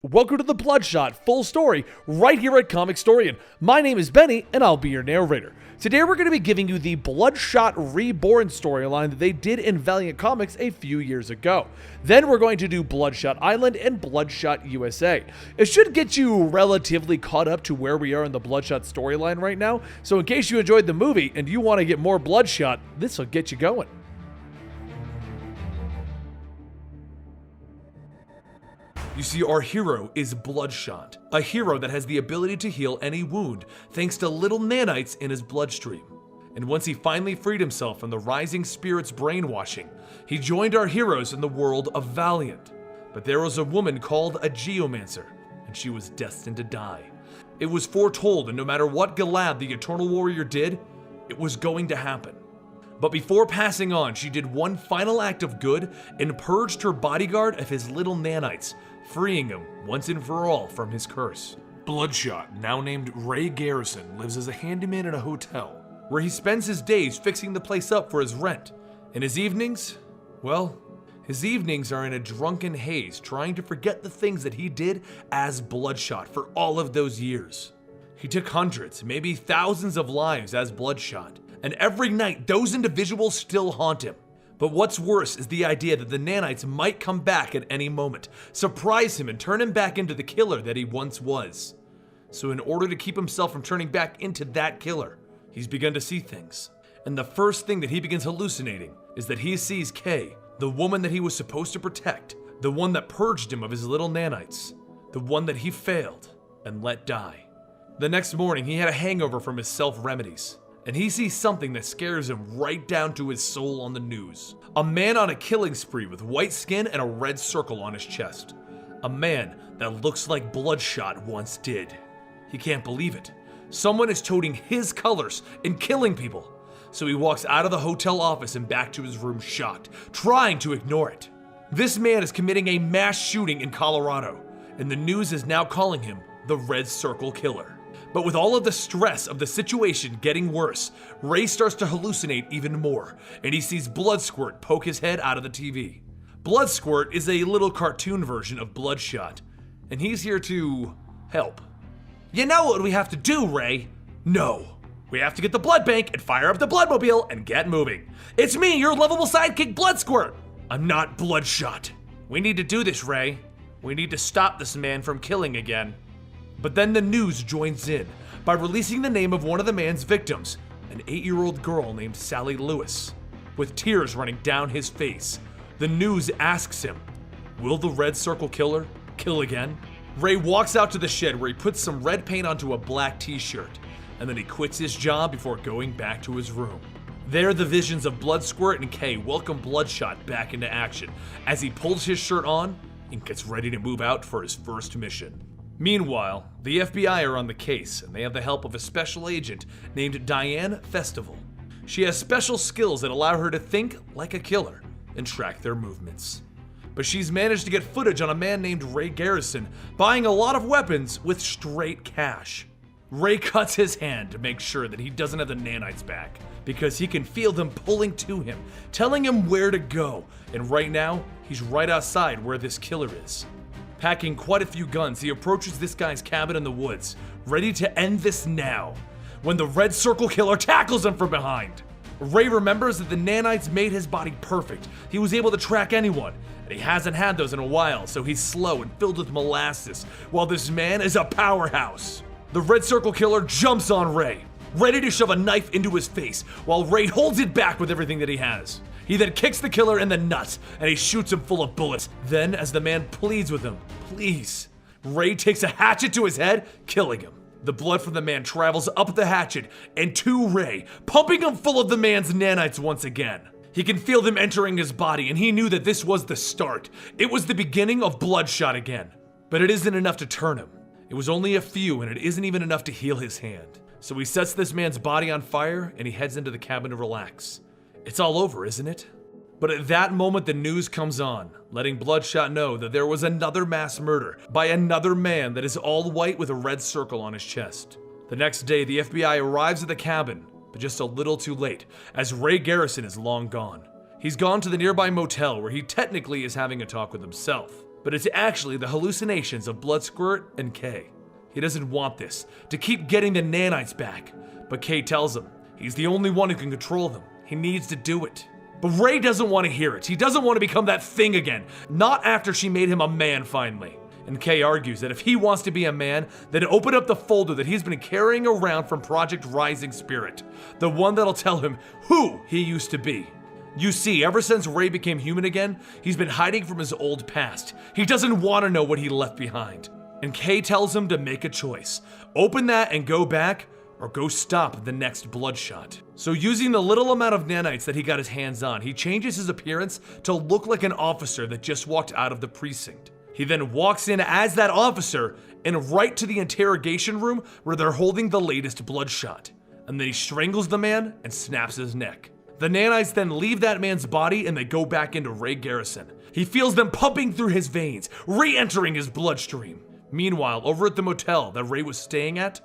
Welcome to the Bloodshot full story right here at Comicstorian. My name is Benny and I'll be your narrator. Today we're going to be giving you the Bloodshot Reborn storyline that they did in Valiant Comics a few years ago. Then we're going to do Bloodshot Island and Bloodshot USA. It should get you relatively caught up to where we are in the Bloodshot storyline right now, so in case you enjoyed the movie and you want to get more Bloodshot, this will get you going. You see, our hero is Bloodshot, a hero that has the ability to heal any wound thanks to little nanites in his bloodstream. And once he finally freed himself from the rising spirit's brainwashing, he joined our heroes in the world of Valiant. But there was a woman called a geomancer, and she was destined to die. It was foretold, and no matter what Galad the Eternal Warrior did, it was going to happen. But before passing on, she did one final act of good and purged her bodyguard of his little nanites, freeing him once and for all from his curse. Bloodshot, now named Ray Garrison, lives as a handyman in a hotel, where he spends his days fixing the place up for his rent. And his evenings? Well, his evenings are in a drunken haze, trying to forget the things that he did as Bloodshot for all of those years. He took hundreds, maybe thousands of lives as Bloodshot, and every night those individuals still haunt him. But what's worse is the idea that the nanites might come back at any moment, surprise him and turn him back into the killer that he once was. So in order to keep himself from turning back into that killer, he's begun to see things. And the first thing that he begins hallucinating is that he sees Kay, the woman that he was supposed to protect, the one that purged him of his little nanites, the one that he failed and let die. The next morning, he had a hangover from his self-remedies, and he sees something that scares him right down to his soul on the news. A man on a killing spree with white skin and a red circle on his chest. A man that looks like Bloodshot once did. He can't believe it. Someone is toting his colors and killing people. So he walks out of the hotel office and back to his room shocked, trying to ignore it. This man is committing a mass shooting in Colorado, and the news is now calling him the Red Circle Killer. But with all of the stress of the situation getting worse, Ray starts to hallucinate even more, and he sees Bloodsquirt poke his head out of the TV. Bloodsquirt is a little cartoon version of Bloodshot, and he's here to help. You know what we have to do, Ray? No. We have to get the blood bank and fire up the Bloodmobile and get moving. It's me, your lovable sidekick, Bloodsquirt. I'm not Bloodshot. We need to do this, Ray. We need to stop this man from killing again. But then the news joins in by releasing the name of one of the man's victims, an 8-year-old girl named Sally Lewis. With tears running down his face, the news asks him, will the Red Circle Killer kill again? Ray walks out to the shed where he puts some red paint onto a black t-shirt, and then he quits his job before going back to his room. There, the visions of Bloodsquirt and Kay welcome Bloodshot back into action as he pulls his shirt on and gets ready to move out for his first mission. Meanwhile, the FBI are on the case, and they have the help of a special agent named Diane Festival. She has special skills that allow her to think like a killer and track their movements. But she's managed to get footage on a man named Ray Garrison buying a lot of weapons with straight cash. Ray cuts his hand to make sure that he doesn't have the nanites back, because he can feel them pulling to him, telling him where to go, and right now, he's right outside where this killer is. Packing quite a few guns, he approaches this guy's cabin in the woods, ready to end this now, when the Red Circle Killer tackles him from behind. Ray remembers that the nanites made his body perfect. He was able to track anyone, and he hasn't had those in a while, so he's slow and filled with molasses, while this man is a powerhouse. The Red Circle Killer jumps on Ray, ready to shove a knife into his face, while Ray holds it back with everything that he has. He then kicks the killer in the nuts, and he shoots him full of bullets. Then, as the man pleads with him, please, Ray takes a hatchet to his head, killing him. The blood from the man travels up the hatchet and to Ray, pumping him full of the man's nanites once again. He can feel them entering his body, and he knew that this was the start. It was the beginning of Bloodshot again. But it isn't enough to turn him. It was only a few, and it isn't even enough to heal his hand. So he sets this man's body on fire, and he heads into the cabin to relax. It's all over, isn't it? But at that moment, the news comes on, letting Bloodshot know that there was another mass murder by another man that is all white with a red circle on his chest. The next day, the FBI arrives at the cabin, but just a little too late, as Ray Garrison is long gone. He's gone to the nearby motel where he technically is having a talk with himself. but it's actually the hallucinations of Bloodsquirt and Kay. He doesn't want this, to keep getting the nanites back, but Kay tells him he's the only one who can control them. He needs to do it. But Ray doesn't want to hear it. He doesn't want to become that thing again, not after she made him a man finally. And Kay argues that if he wants to be a man, then open up the folder that he's been carrying around from Project Rising Spirit, the one that'll tell him who he used to be. You see, ever since Ray became human again, he's been hiding from his old past. He doesn't want to know what he left behind. And Kay tells him to make a choice. Open that and go back, or go stop the next Bloodshot. So using the little amount of nanites that he got his hands on, he changes his appearance to look like an officer that just walked out of the precinct. He then walks in as that officer and right to the interrogation room where they're holding the latest Bloodshot. And then he strangles the man and snaps his neck. The nanites then leave that man's body and they go back into Ray Garrison. He feels them pumping through his veins, re-entering his bloodstream. Meanwhile, over at the motel that Ray was staying at,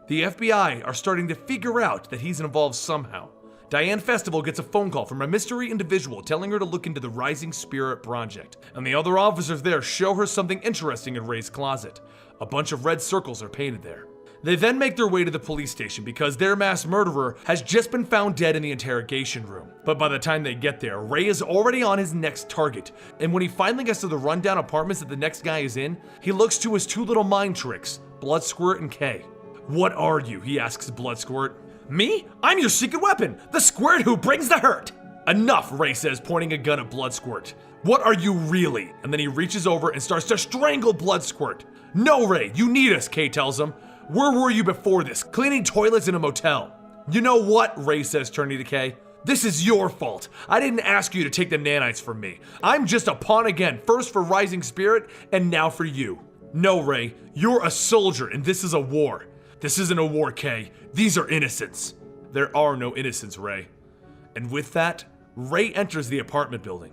the FBI are starting to figure out that he's involved somehow. Diane Festival gets a phone call from a mystery individual telling her to look into the Rising Spirit project, and the other officers there show her something interesting in Ray's closet. A bunch of red circles are painted there. They then make their way to the police station because their mass murderer has just been found dead in the interrogation room. But by the time they get there, Ray is already on his next target, and when he finally gets to the rundown apartments that the next guy is in, he looks to his two little mind tricks, Bloodsquirt and Kay. "What are you?" he asks Bloodsquirt. "Me? I'm your secret weapon, the squirt who brings the hurt." "Enough," Ray says, pointing a gun at Bloodsquirt. "What are you really?" And then he reaches over and starts to strangle Bloodsquirt. "No, Ray, you need us," Kay tells him. "Where were you before this? Cleaning toilets in a motel." "You know what?" Ray says, turning to Kay. "This is your fault. I didn't ask you to take the nanites from me. I'm just a pawn again, first for Rising Spirit and now for you." "No, Ray, you're a soldier and this is a war." "This isn't a war, Kay. These are innocents." "There are no innocents, Ray." And with that, Ray enters the apartment building.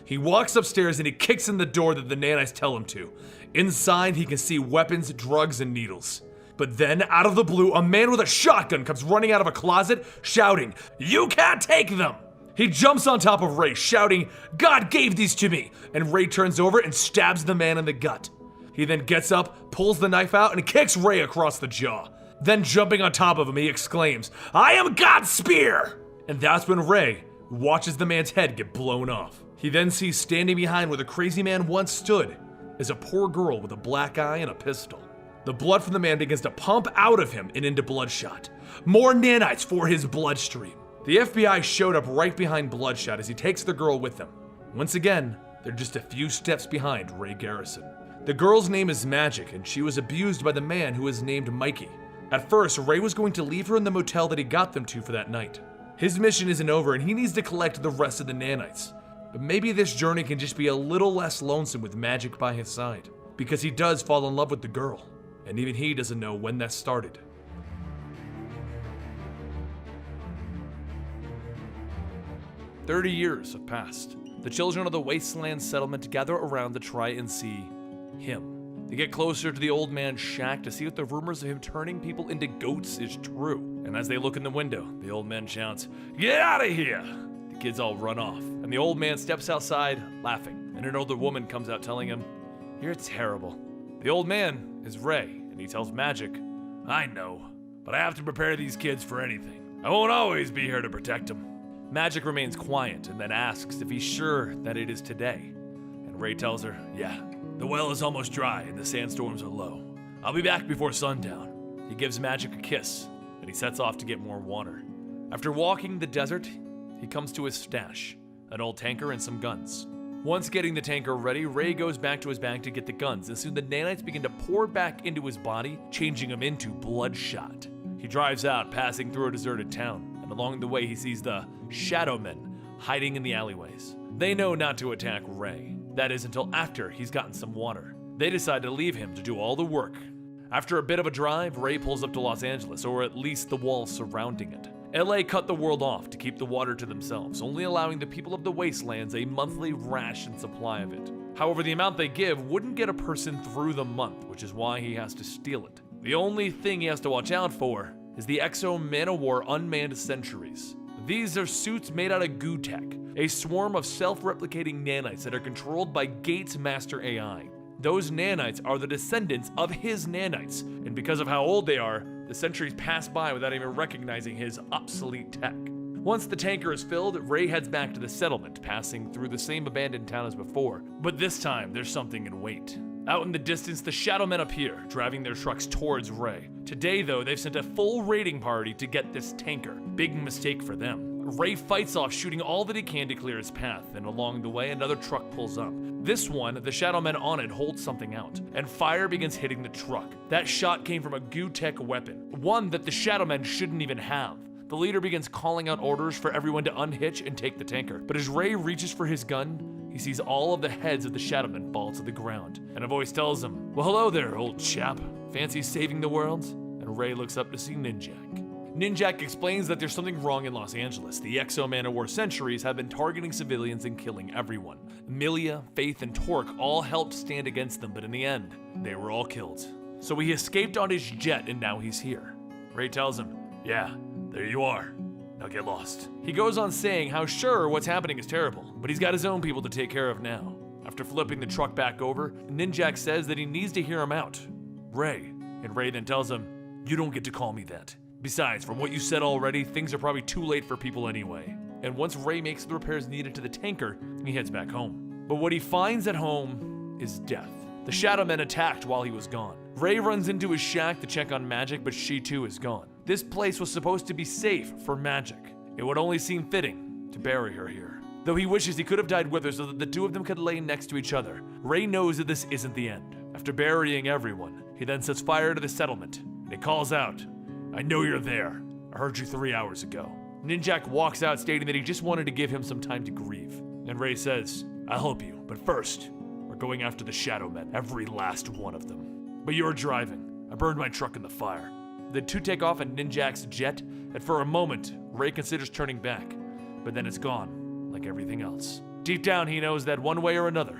He walks upstairs and he kicks in the door that the nanites tell him to. Inside, he can see weapons, drugs, and needles. But then, out of the blue, a man with a shotgun comes running out of a closet, shouting, "You can't take them!" He jumps on top of Ray, shouting, "God gave these to me!" And Ray turns over and stabs the man in the gut. He then gets up, pulls the knife out, and kicks Ray across the jaw. Then jumping on top of him, he exclaims, "I am God's spear!" And that's when Ray watches the man's head get blown off. He then sees standing behind where the crazy man once stood is a poor girl with a black eye and a pistol. The blood from the man begins to pump out of him and into Bloodshot. More nanites for his bloodstream. The FBI showed up right behind Bloodshot as he takes the girl with him. Once again, they're just a few steps behind Ray Garrison. The girl's name is Magic, and she was abused by the man who is named Mikey. At first, Ray was going to leave her in the motel that he got them to for that night. His mission isn't over and he needs to collect the rest of the nanites. But maybe this journey can just be a little less lonesome with Magic by his side, because he does fall in love with the girl, and even he doesn't know when that started. "30 years have passed. The children of the Wasteland settlement gather around to try and see him. They get closer to the old man's shack to see if the rumors of him turning people into goats is true. And as they look in the window, the old man shouts, 'Get out of here!' The kids all run off, and the old man steps outside, laughing, and an older woman comes out telling him, 'You're terrible.' The old man is Ray, and he tells Magic, 'I know, but I have to prepare these kids for anything. I won't always be here to protect them.' Magic remains quiet and then asks if he's sure that it is today. And Ray tells her, 'Yeah. The well is almost dry and the sandstorms are low. I'll be back before sundown.' He gives Magic a kiss, and he sets off to get more water. After walking the desert, he comes to his stash, an old tanker and some guns. Once getting the tanker ready, Ray goes back to his bag to get the guns, and soon the nanites begin to pour back into his body, changing him into Bloodshot. He drives out, passing through a deserted town, and along the way he sees the Shadow Men hiding in the alleyways. They know not to attack Ray. That is until after he's gotten some water. They decide to leave him to do all the work. After a bit of a drive, Ray pulls up to Los Angeles, or at least the walls surrounding it. LA cut the world off to keep the water to themselves, only allowing the people of the wastelands a monthly ration supply of it. However, the amount they give wouldn't get a person through the month, which is why he has to steal it. The only thing he has to watch out for is the Exo Man-O-War unmanned sentries. These are suits made out of goo tech, a swarm of self-replicating nanites that are controlled by Gates' master AI. Those nanites are the descendants of his nanites, and because of how old they are, the centuries pass by without even recognizing his obsolete tech. Once the tanker is filled, Ray heads back to the settlement, passing through the same abandoned town as before. But this time, there's something in wait. Out in the distance, the Shadow Men appear, driving their trucks towards Ray. Today, though, they've sent a full raiding party to get this tanker. Big mistake for them. Ray fights off, shooting all that he can to clear his path, and along the way, another truck pulls up. This one, the Shadow Men on it hold something out, and fire begins hitting the truck. That shot came from a goo-tech weapon, one that the Shadow Men shouldn't even have. The leader begins calling out orders for everyone to unhitch and take the tanker, but as Ray reaches for his gun, he sees all of the heads of the Shadow Men fall to the ground, and a voice tells him, "Well, hello there, old chap. Fancy saving the world?" And Ray looks up to see Ninjak. Ninjak explains that there's something wrong in Los Angeles. The Exo-Man-of-War sentries have been targeting civilians and killing everyone. Amelia, Faith, and Torque all helped stand against them, but in the end, they were all killed. So he escaped on his jet, and now he's here. Ray tells him, "Yeah, there you are. Now get lost." He goes on saying how sure what's happening is terrible, but he's got his own people to take care of now. After flipping the truck back over, Ninjak says that he needs to hear him out. "Ray," and Ray then tells him, "You don't get to call me that. Besides, from what you said already, things are probably too late for people anyway." And once Ray makes the repairs needed to the tanker, he heads back home. But what he finds at home is death. The Shadow Men attacked while he was gone. Ray runs into his shack to check on Magic, but she too is gone. This place was supposed to be safe for Magic. It would only seem fitting to bury her here. Though he wishes he could have died with her so that the two of them could lay next to each other, Ray knows that this isn't the end. After burying everyone, he then sets fire to the settlement, and he calls out, "I know you're there. I heard you 3 hours ago." Ninjak walks out stating that he just wanted to give him some time to grieve. And Ray says, "I'll help you, but first, we're going after the Shadow Men, every last one of them. But you're driving. I burned my truck in the fire." The two take off in Ninjak's jet, and for a moment, Ray considers turning back, but then it's gone, like everything else. Deep down, he knows that one way or another,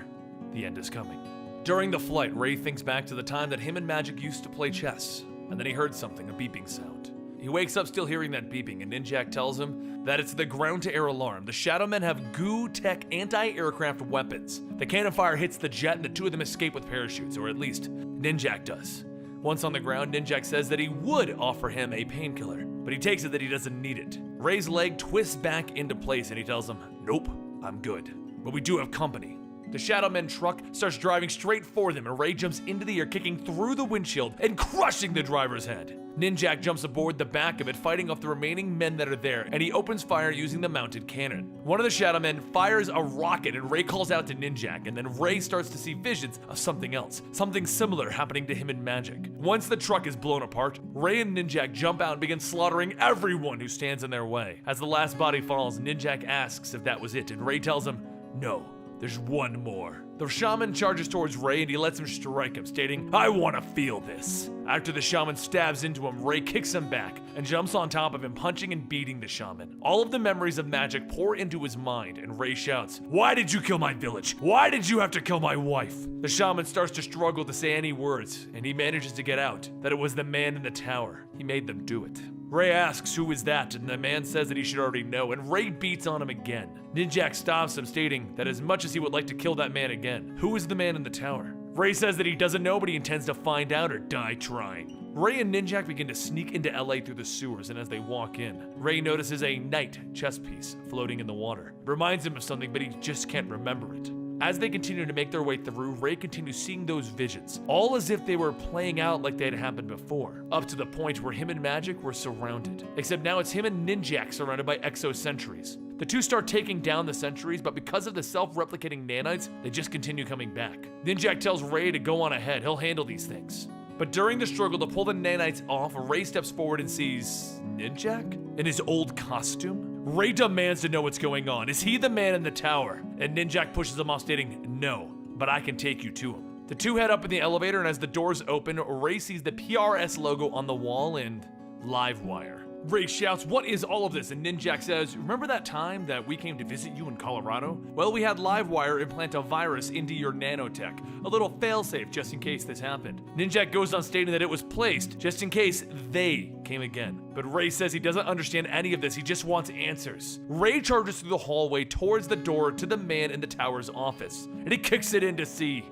the end is coming. During the flight, Ray thinks back to the time that him and Magic used to play chess, and then he heard something, a beeping sound. He wakes up still hearing that beeping, and Ninjak tells him that it's the ground-to-air alarm. The Shadow Men have goo-tech anti-aircraft weapons. The cannon fire hits the jet, and the two of them escape with parachutes, or at least Ninjak does. Once on the ground, Ninjak says that he would offer him a painkiller, but he takes it that he doesn't need it. Ray's leg twists back into place, and he tells him, "Nope, I'm good. But we do have company." The Shadow Men truck starts driving straight for them, and Ray jumps into the air, kicking through the windshield and crushing the driver's head. Ninjak jumps aboard the back of it, fighting off the remaining men that are there, and he opens fire using the mounted cannon. One of the Shadow Men fires a rocket, and Ray calls out to Ninjak, and then Ray starts to see visions of something else, something similar happening to him in Magic. Once the truck is blown apart, Ray and Ninjak jump out and begin slaughtering everyone who stands in their way. As the last body falls, Ninjak asks if that was it, and Ray tells him, "No. There's one more." The shaman charges towards Ray and he lets him strike him, stating, "I want to feel this." After the shaman stabs into him, Ray kicks him back and jumps on top of him, punching and beating the shaman. All of the memories of Magic pour into his mind, and Ray shouts, "Why did you kill my village? Why did you have to kill my wife?" The shaman starts to struggle to say any words, and he manages to get out that it was the man in the tower. He made them do it. Ray asks who is that, and the man says that he should already know, and Ray beats on him again. Ninjak stops him, stating that as much as he would like to kill that man again, who is the man in the tower? Ray says that he doesn't know, but he intends to find out or die trying. Ray and Ninjak begin to sneak into LA through the sewers, and as they walk in, Ray notices a knight chess piece floating in the water. It reminds him of something, but he just can't remember it. As they continue to make their way through, Ray continues seeing those visions, all as if they were playing out like they had happened before, up to the point where him and Magic were surrounded. Except now it's him and Ninjak surrounded by exo-sentries. The two start taking down the sentries, but because of the self-replicating nanites, they just continue coming back. Ninjak tells Ray to go on ahead, he'll handle these things. But during the struggle to pull the nanites off, Ray steps forward and sees Ninjak in his old costume. Ray demands to know what's going on. Is he the man in the tower? And Ninjak pushes him off, stating, "No, but I can take you to him." The two head up in the elevator, and as the doors open, Ray sees the PRS logo on the wall and Livewire. Ray shouts, "What is all of this?" And Ninjak says, "Remember that time that we came to visit you in Colorado? Well, we had Livewire implant a virus into your nanotech, a little failsafe just in case this happened." Ninjak goes on stating that it was placed just in case they came again. But Ray says he doesn't understand any of this, he just wants answers. Ray charges through the hallway towards the door to the man in the tower's office, and he kicks it in to see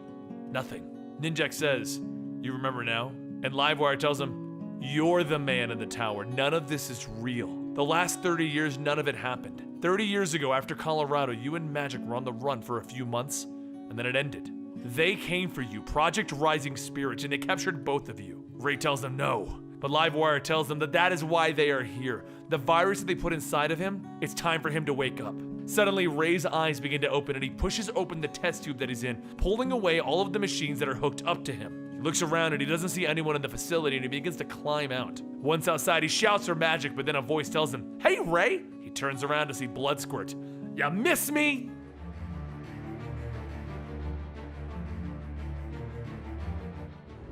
nothing. Ninjak says, "You remember now?" And Livewire tells him, "You're the man in the tower. None of this is real. The last 30 years, none of it happened. 30 years ago, after Colorado, you and Magic were on the run for a few months, and then it ended. They came for you, Project Rising Spirit, and they captured both of you." Ray tells them no, but Livewire tells them that that is why they are here. The virus that they put inside of him, it's time for him to wake up. Suddenly, Ray's eyes begin to open, and he pushes open the test tube that he's in, pulling away all of the machines that are hooked up to him. He looks around and he doesn't see anyone in the facility, and he begins to climb out. Once outside, he shouts for Magic, but then a voice tells him, "Hey, Ray!" He turns around to see Bloodsquirt. "Ya miss me?"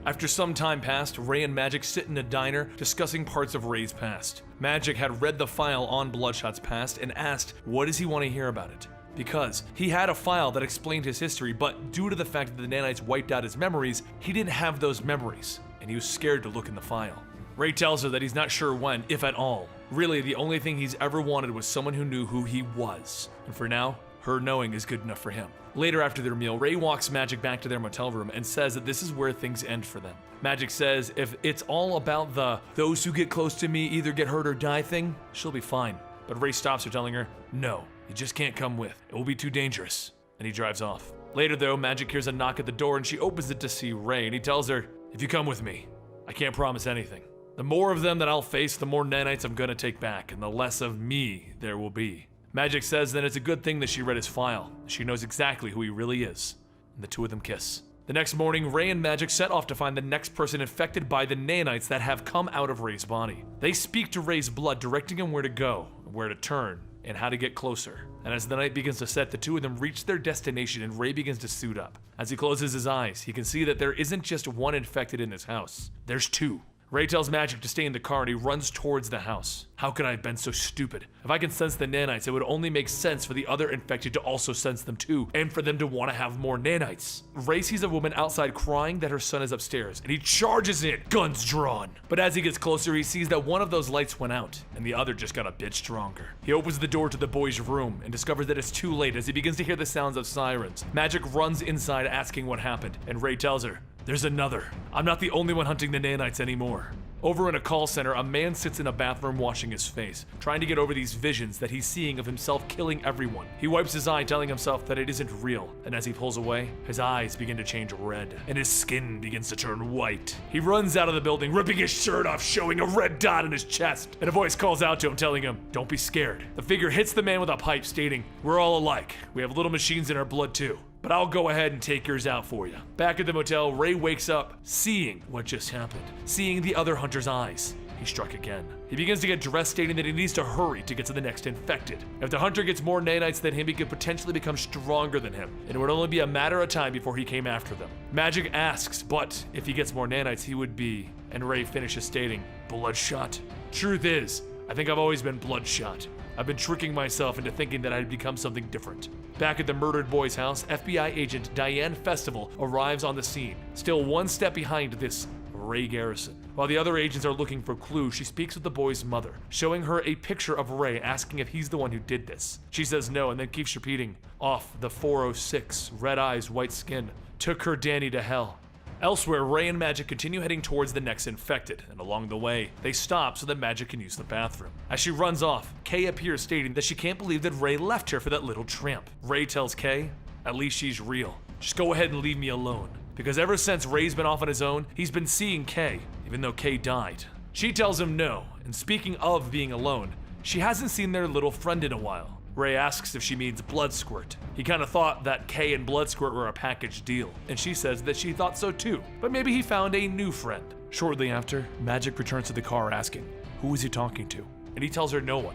After some time passed, Ray and Magic sit in a diner discussing parts of Ray's past. Magic had read the file on Bloodshot's past and asked, what does he want to hear about it? Because he had a file that explained his history, but due to the fact that the nanites wiped out his memories, he didn't have those memories, and he was scared to look in the file. Ray tells her that he's not sure when, if at all. Really, the only thing he's ever wanted was someone who knew who he was. And for now, her knowing is good enough for him. Later after their meal, Ray walks Magic back to their motel room and says that this is where things end for them. Magic says if it's all about the "those who get close to me either get hurt or die" thing, she'll be fine. But Ray stops her, telling her, "No, you just can't come with. It will be too dangerous." And he drives off. Later though, Magic hears a knock at the door and she opens it to see Ray, and he tells her, "If you come with me, I can't promise anything. The more of them that I'll face, the more nanites I'm gonna take back, and the less of me there will be." Magic says that it's a good thing that she read his file. She knows exactly who he really is. And the two of them kiss. The next morning, Ray and Magic set off to find the next person infected by the nanites that have come out of Ray's body. They speak to Ray's blood, directing him where to go, where to turn, and how to get closer. And as the night begins to set, the two of them reach their destination and Ray begins to suit up. As he closes his eyes, he can see that there isn't just one infected in his house. There's two. Ray tells Magic to stay in the car and he runs towards the house. How could I have been so stupid? If I can sense the nanites, it would only make sense for the other infected to also sense them too, and for them to want to have more nanites. Ray sees a woman outside crying that her son is upstairs, and he charges in, guns drawn. But as he gets closer, he sees that one of those lights went out, and the other just got a bit stronger. He opens the door to the boy's room and discovers that it's too late as he begins to hear the sounds of sirens. Magic runs inside asking what happened, and Ray tells her, "There's another. I'm not the only one hunting the nanites anymore." Over in a call center, a man sits in a bathroom washing his face, trying to get over these visions that he's seeing of himself killing everyone. He wipes his eye, telling himself that it isn't real, and as he pulls away, his eyes begin to change red, and his skin begins to turn white. He runs out of the building, ripping his shirt off, showing a red dot in his chest, and a voice calls out to him, telling him, "Don't be scared." The figure hits the man with a pipe, stating, "We're all alike. We have little machines in our blood too. But I'll go ahead and take yours out for you." Back at the motel, Ray wakes up, seeing what just happened, seeing the other hunter's eyes. He struck again. He begins to get dressed, stating that he needs to hurry to get to the next infected. If the hunter gets more nanites than him, he could potentially become stronger than him, and it would only be a matter of time before he came after them. Magic asks, but if he gets more nanites, he would be, and Ray finishes stating, "Bloodshot." Truth is, I think I've always been Bloodshot. I've been tricking myself into thinking that I'd become something different. Back at the murdered boy's house, FBI agent Diane Festival arrives on the scene, still one step behind this Ray Garrison. While the other agents are looking for clues, she speaks with the boy's mother, showing her a picture of Ray, asking if he's the one who did this. She says no, and then keeps repeating, "Off the 406, red eyes, white skin, took her Danny to hell." Elsewhere, Ray and Magic continue heading towards the next infected, and along the way, they stop so that Magic can use the bathroom. As she runs off, Kay appears, stating that she can't believe that Ray left her for that little tramp. Ray tells Kay, "At least she's real. Just go ahead and leave me alone." Because ever since Ray's been off on his own, he's been seeing Kay, even though Kay died. She tells him no, and speaking of being alone, she hasn't seen their little friend in a while. Ray asks if she means Bloodsquirt. He kinda thought that Kay and Bloodsquirt were a package deal, and she says that she thought so too, but maybe he found a new friend. Shortly after, Magic returns to the car asking, who is he talking to? And he tells her no one,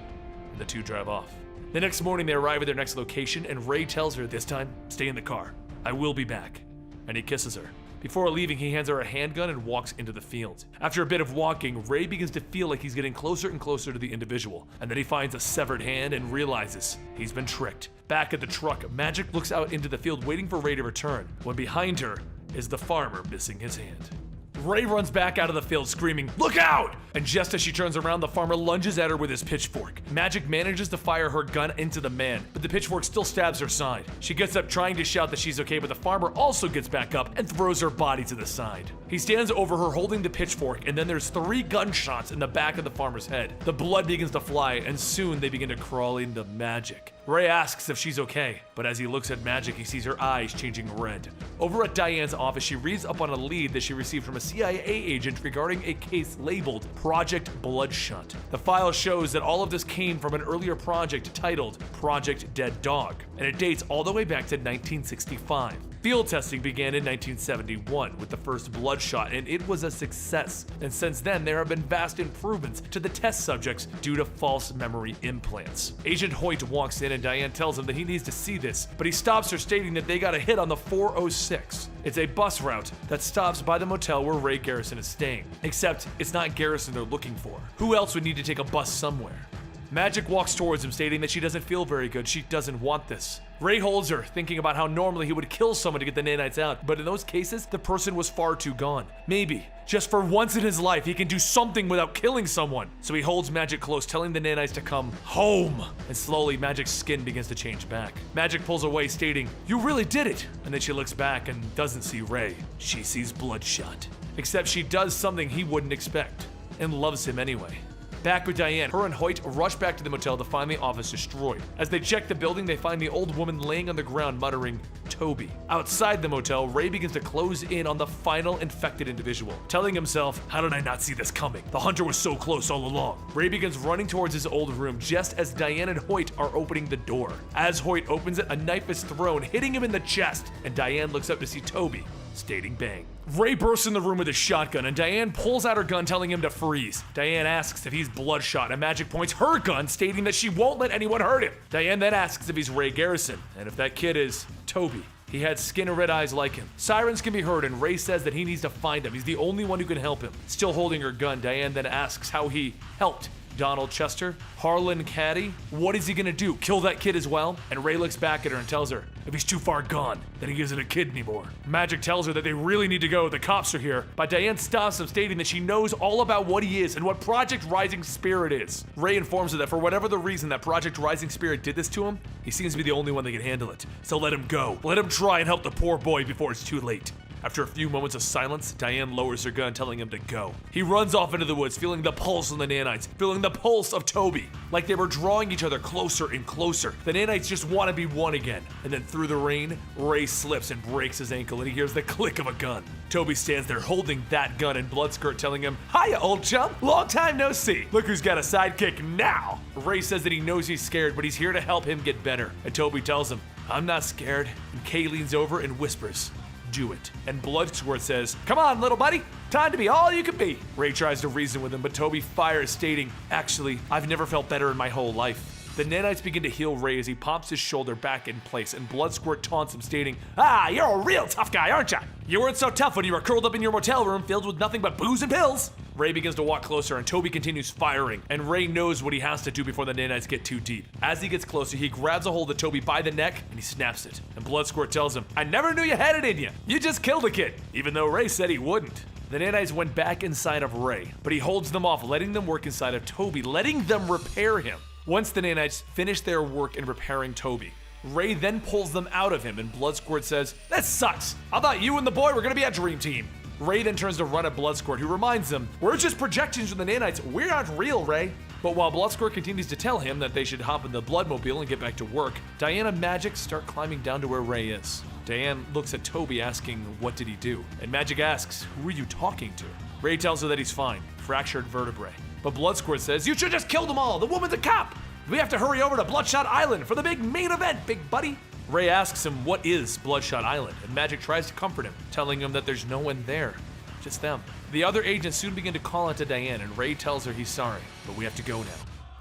and the two drive off. The next morning they arrive at their next location, and Ray tells her this time, stay in the car. I will be back. And he kisses her, Before leaving, he hands her a handgun and walks into the field. After a bit of walking, Ray begins to feel like he's getting closer and closer to the individual, and then he finds a severed hand and realizes he's been tricked. Back at the truck, Magic looks out into the field waiting for Ray to return, when behind her is the farmer missing his hand. Ray runs back out of the field screaming, "Look out!" And just as she turns around, the farmer lunges at her with his pitchfork. Magic manages to fire her gun into the man, but the pitchfork still stabs her side. She gets up trying to shout that she's okay, but the farmer also gets back up and throws her body to the side. He stands over her holding the pitchfork, and then there's 3 gunshots in the back of the farmer's head. The blood begins to fly, and soon they begin to crawl into Magic. Ray asks if she's okay, but as he looks at Magic, he sees her eyes changing red. Over at Diane's office, she reads up on a lead that she received from a CIA agent regarding a case labeled Project Bloodshot. The file shows that all of this came from an earlier project titled Project Dead Dog, and it dates all the way back to 1965. Field testing began in 1971 with the first Bloodshot, and it was a success. And since then, there have been vast improvements to the test subjects due to false memory implants. Agent Hoyt walks in and Diane tells him that he needs to see this, but he stops her stating that they got a hit on the 406. It's a bus route that stops by the motel where Ray Garrison is staying. Except it's not Garrison they're looking for. Who else would need to take a bus somewhere? Magic walks towards him, stating that she doesn't feel very good. She doesn't want this. Ray holds her, thinking about how normally he would kill someone to get the nanites out, but in those cases, the person was far too gone. Maybe, just for once in his life, he can do something without killing someone. So he holds Magic close, telling the nanites to come home. And slowly, Magic's skin begins to change back. Magic pulls away, stating, "You really did it!" And then she looks back and doesn't see Ray. She sees Bloodshot. Except she does something he wouldn't expect, and loves him anyway. Back with Diane, her and Hoyt rush back to the motel to find the office destroyed. As they check the building, they find the old woman laying on the ground muttering, "Toby." Outside the motel, Ray begins to close in on the final infected individual, telling himself, "How did I not see this coming? The hunter was so close all along." Ray begins running towards his old room just as Diane and Hoyt are opening the door. As Hoyt opens it, a knife is thrown, hitting him in the chest, and Diane looks up to see Toby, stating bang. Ray bursts in the room with his shotgun, and Diane pulls out her gun, telling him to freeze. Diane asks if he's Bloodshot, and Magic points her gun, stating that she won't let anyone hurt him. Diane then asks if he's Ray Garrison, and if that kid is Toby. He had skin and red eyes like him. Sirens can be heard, and Ray says that he needs to find him. He's the only one who can help him. Still holding her gun, Diane then asks how he helped Donald Chester, Harlan Caddy. What is he gonna do? Kill that kid as well? And Ray looks back at her and tells her, if he's too far gone, then he isn't a kid anymore. Magic tells her that they really need to go, the cops are here, but Diane stops him, stating that she knows all about what he is and what Project Rising Spirit is. Ray informs her that for whatever the reason that Project Rising Spirit did this to him, he seems to be the only one that can handle it. So let him go. Let him try and help the poor boy before it's too late. After a few moments of silence, Diane lowers her gun, telling him to go. He runs off into the woods, feeling the pulse of the nanites, feeling the pulse of Toby, like they were drawing each other closer and closer. The nanites just want to be one again. And then through the rain, Ray slips and breaks his ankle, and he hears the click of a gun. Toby stands there holding that gun and Bloodskirt, telling him, "Hiya, old chum. Long time no see. Look who's got a sidekick now." Ray says that he knows he's scared, but he's here to help him get better. And Toby tells him, "I'm not scared." And Kay leans over and whispers, "Do it." And Bloodskirt says, "Come on, little buddy. Time to be all you can be." Ray tries to reason with him, but Toby fires, stating, "Actually, I've never felt better in my whole life." The nanites begin to heal Ray as he pops his shoulder back in place, and Bloodskirt taunts him, stating, "Ah, you're a real tough guy, aren't you? You weren't so tough when you were curled up in your motel room filled with nothing but booze and pills." Ray begins to walk closer, and Toby continues firing, and Ray knows what he has to do before the nanites get too deep. As he gets closer, he grabs a hold of Toby by the neck, and he snaps it. And Bloodskirt tells him, "I never knew you had it in you. You just killed a kid," even though Ray said he wouldn't. The nanites went back inside of Ray, but he holds them off, letting them work inside of Toby, letting them repair him. Once the nanites finish their work in repairing Toby, Ray then pulls them out of him, and Bloodskirt says, "That sucks. I thought you and the boy were gonna be a dream team." Ray then turns to run at Bloodskirt, who reminds them, "We're just projections from the nanites. We're not real, Ray." But while Bloodskirt continues to tell him that they should hop in the Bloodmobile and get back to work, Diane and Magic start climbing down to where Ray is. Diane looks at Toby, asking, "What did he do?" And Magic asks, "Who are you talking to?" Ray tells her that he's fine, fractured vertebrae. But Bloodskirt says, "You should just kill them all. The woman's a cop. We have to hurry over to Bloodshot Island for the big main event, big buddy." Ray asks him what is Bloodshot Island, and Magic tries to comfort him, telling him that there's no one there, just them. The other agents soon begin to call out to Diane, and Ray tells her he's sorry, but we have to go now.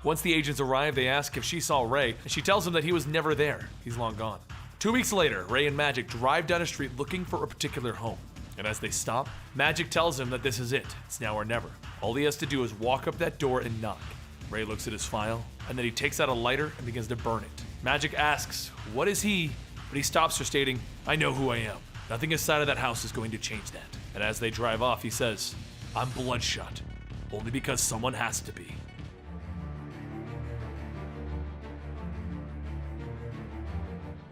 Once the agents arrive, they ask if she saw Ray, and she tells them that he was never there. He's long gone. 2 weeks later, Ray and Magic drive down a street looking for a particular home. And as they stop, Magic tells him that this is it. It's now or never. All he has to do is walk up that door and knock. Ray looks at his file, and then he takes out a lighter and begins to burn it. Magic asks, what is he? But he stops her, stating, I know who I am. Nothing inside of that house is going to change that. And as they drive off, he says, I'm Bloodshot. Only because someone has to be.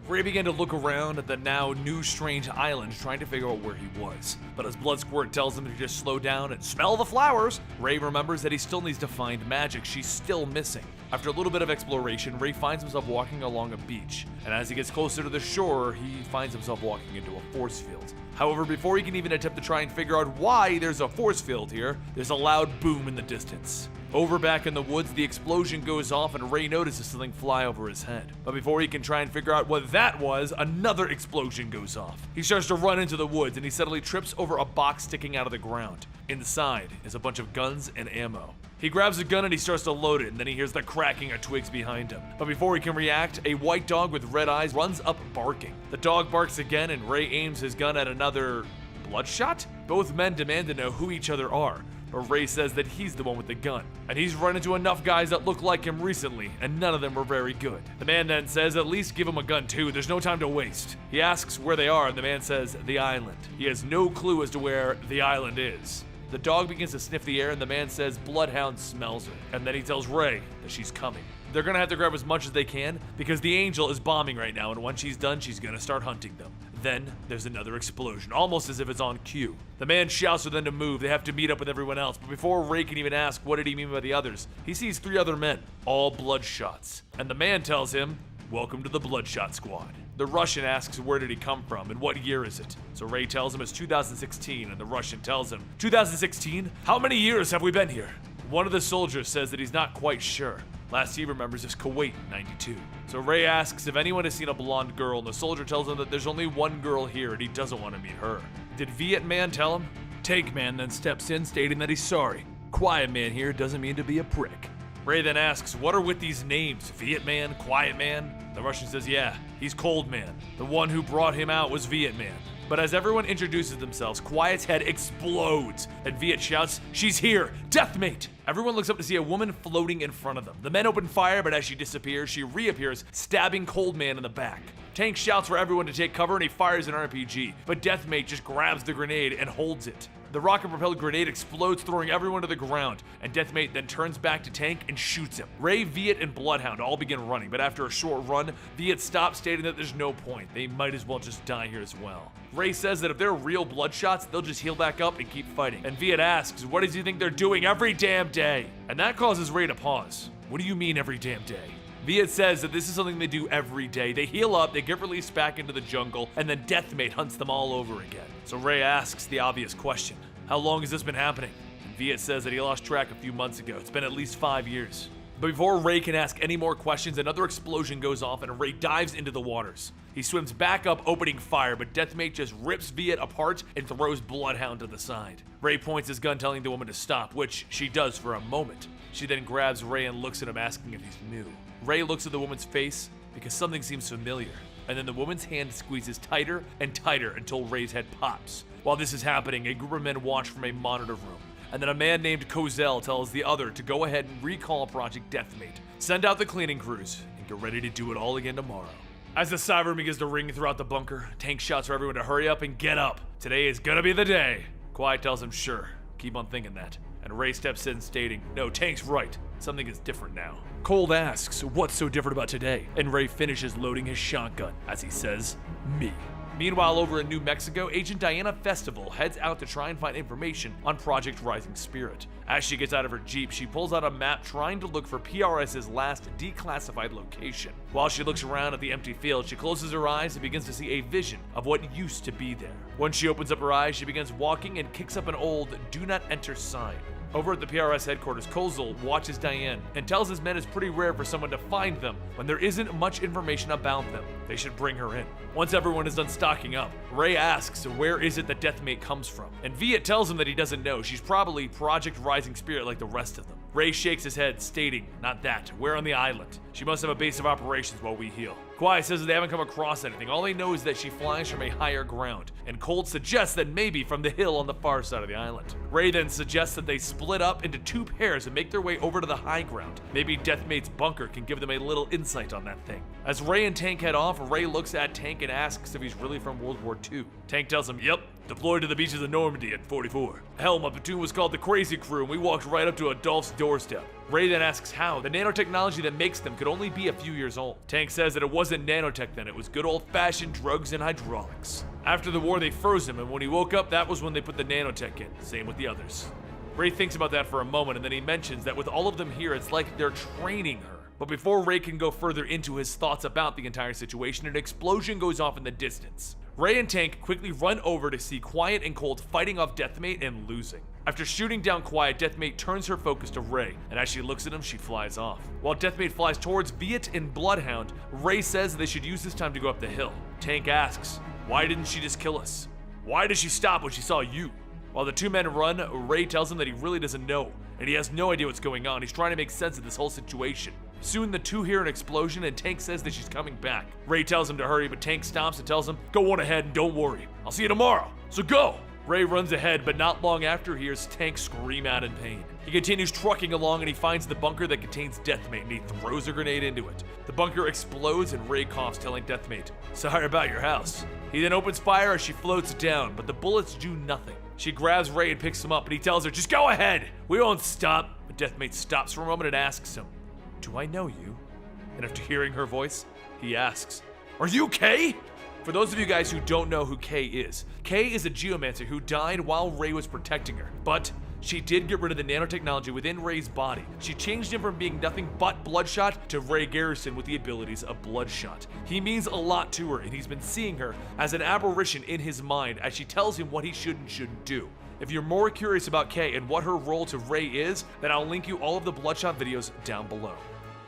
Ray began to look around at the now new strange island, trying to figure out where he was. But as Bloodsquirt tells him to just slow down and smell the flowers, Ray remembers that he still needs to find Magic. She's still missing. After a little bit of exploration, Ray finds himself walking along a beach. And as he gets closer to the shore, he finds himself walking into a force field. However, before he can even attempt to try and figure out why there's a force field here, there's a loud boom in the distance. Over back in the woods, the explosion goes off and Ray notices something fly over his head. But before he can try and figure out what that was, another explosion goes off. He starts to run into the woods and he suddenly trips over a box sticking out of the ground. Inside is a bunch of guns and ammo. He grabs a gun and he starts to load it, and then he hears the cracking of twigs behind him. But before he can react, a white dog with red eyes runs up barking. The dog barks again and Ray aims his gun at another Bloodshot? Both men demand to know who each other are. But Ray says that he's the one with the gun, and he's run into enough guys that look like him recently, and none of them were very good. The man then says at least give him a gun too, there's no time to waste. He asks where they are, and the man says the island. He has no clue as to where the island is. The dog begins to sniff the air, and the man says Bloodhound smells her, and then he tells Ray that she's coming. They're gonna have to grab as much as they can, because the Angel is bombing right now, and once she's done, she's gonna start hunting them. Then, there's another explosion, almost as if it's on cue. The man shouts for them to move, they have to meet up with everyone else, but before Ray can even ask what did he mean by the others, he sees 3 other men, all Bloodshots. And the man tells him, welcome to the Bloodshot Squad. The Russian asks where did he come from and what year is it? So Ray tells him it's 2016, and the Russian tells him, 2016? How many years have we been here? One of the soldiers says that he's not quite sure. Last he remembers is Kuwait, 92. So Ray asks if anyone has seen a blonde girl, and the soldier tells him that there's only one girl here and he doesn't want to meet her. Did Viet Man tell him? Tank Man then steps in, stating that he's sorry. Quiet Man here doesn't mean to be a prick. Ray then asks, what are with these names? Viet Man? Quiet Man? The Russian says, yeah, he's Cold Man. The one who brought him out was Viet Man. But as everyone introduces themselves, Quiet's head explodes, and Viet shouts, she's here, Deathmate! Everyone looks up to see a woman floating in front of them. The men open fire, but as she disappears, she reappears, stabbing Cold Man in the back. Tank shouts for everyone to take cover and he fires an RPG, but Deathmate just grabs the grenade and holds it. The rocket-propelled grenade explodes, throwing everyone to the ground, and Deathmate then turns back to Tank and shoots him. Ray, Viet, and Bloodhound all begin running, but after a short run, Viet stops, stating that there's no point. They might as well just die here as well. Ray says that if they're real Bloodshots, they'll just heal back up and keep fighting. And Viet asks, what does he think they're doing every damn day? And that causes Ray to pause. What do you mean every damn day? Viet says that this is something they do every day. They heal up, they get released back into the jungle, and then Deathmate hunts them all over again. So Ray asks the obvious question. How long has this been happening? And Viet says that he lost track a few months ago. It's been at least 5 years. But before Ray can ask any more questions, another explosion goes off and Ray dives into the waters. He swims back up, opening fire, but Deathmate just rips Viet apart and throws Bloodhound to the side. Ray points his gun, telling the woman to stop, which she does for a moment. She then grabs Ray and looks at him, asking if he's new. Ray looks at the woman's face because something seems familiar, and then the woman's hand squeezes tighter and tighter until Ray's head pops. While this is happening, a group of men watch from a monitor room, and then a man named Kozel tells the other to go ahead and recall Project Deathmate, send out the cleaning crews, and get ready to do it all again tomorrow. As the siren begins to ring throughout the bunker, Tank shouts for everyone to hurry up and get up. Today is gonna be the day. Quiet tells him, sure, keep on thinking that. And Ray steps in, stating, no, Tank's right. Something is different now. Cold asks, what's so different about today? And Ray finishes loading his shotgun, as he says, me. Meanwhile, over in New Mexico, Agent Diana Festival heads out to try and find information on Project Rising Spirit. As she gets out of her Jeep, she pulls out a map trying to look for PRS's last declassified location. While she looks around at the empty field, she closes her eyes and begins to see a vision of what used to be there. Once she opens up her eyes, she begins walking and kicks up an old "Do Not Enter" sign. Over at the PRS headquarters, Kozel watches Diane and tells his men it's pretty rare for someone to find them when there isn't much information about them. They should bring her in. Once everyone is done stocking up, Ray asks where is it that Deathmate comes from, and Viet tells him that he doesn't know. She's probably Project Rising Spirit like the rest of them. Ray shakes his head, stating, not that, we're on the island. She must have a base of operations while we heal. Quiet says that they haven't come across anything. All they know is that she flies from a higher ground, and Cold suggests that maybe from the hill on the far side of the island. Ray then suggests that they split up into 2 pairs and make their way over to the high ground. Maybe Deathmate's bunker can give them a little insight on that thing. As Ray and Tank head off, Ray looks at Tank and asks if he's really from World War II. Tank tells him, yep, deployed to the beaches of Normandy at 44. Hell, my platoon was called the Crazy Crew, and we walked right up to Adolph's doorstep. Ray then asks how. The nanotechnology that makes them could only be a few years old. Tank says that it wasn't nanotech then, it was good old-fashioned drugs and hydraulics. After the war, they froze him, and when he woke up, that was when they put the nanotech in. Same with the others. Ray thinks about that for a moment, and then he mentions that with all of them here, it's like they're training her. But before Ray can go further into his thoughts about the entire situation, an explosion goes off in the distance. Ray and Tank quickly run over to see Quiet and Cold fighting off Deathmate and losing. After shooting down Quiet, Deathmate turns her focus to Ray, and as she looks at him, she flies off. While Deathmate flies towards Viet and Bloodhound, Ray says they should use this time to go up the hill. Tank asks, why didn't she just kill us? Why did she stop when she saw you? While the 2 men run, Ray tells him that he really doesn't know, and he has no idea what's going on. He's trying to make sense of this whole situation. Soon the 2 hear an explosion and Tank says that she's coming back. Ray tells him to hurry, but Tank stops and tells him, go on ahead and don't worry. I'll see you tomorrow, so go! Ray runs ahead, but not long after he hears Tank scream out in pain. He continues trucking along and he finds the bunker that contains Deathmate and he throws a grenade into it. The bunker explodes and Ray coughs, telling Deathmate, sorry about your house. He then opens fire as she floats down, but the bullets do nothing. She grabs Ray and picks him up and he tells her, just go ahead, we won't stop. But Deathmate stops for a moment and asks him, do I know you? And after hearing her voice, he asks, are you Kay? For those of you guys who don't know who Kay is a geomancer who died while Ray was protecting her, but she did get rid of the nanotechnology within Ray's body. She changed him from being nothing but Bloodshot to Ray Garrison with the abilities of Bloodshot. He means a lot to her, and he's been seeing her as an apparition in his mind as she tells him what he should and shouldn't do. If you're more curious about Kay and what her role to Ray is, then I'll link you all of the Bloodshot videos down below.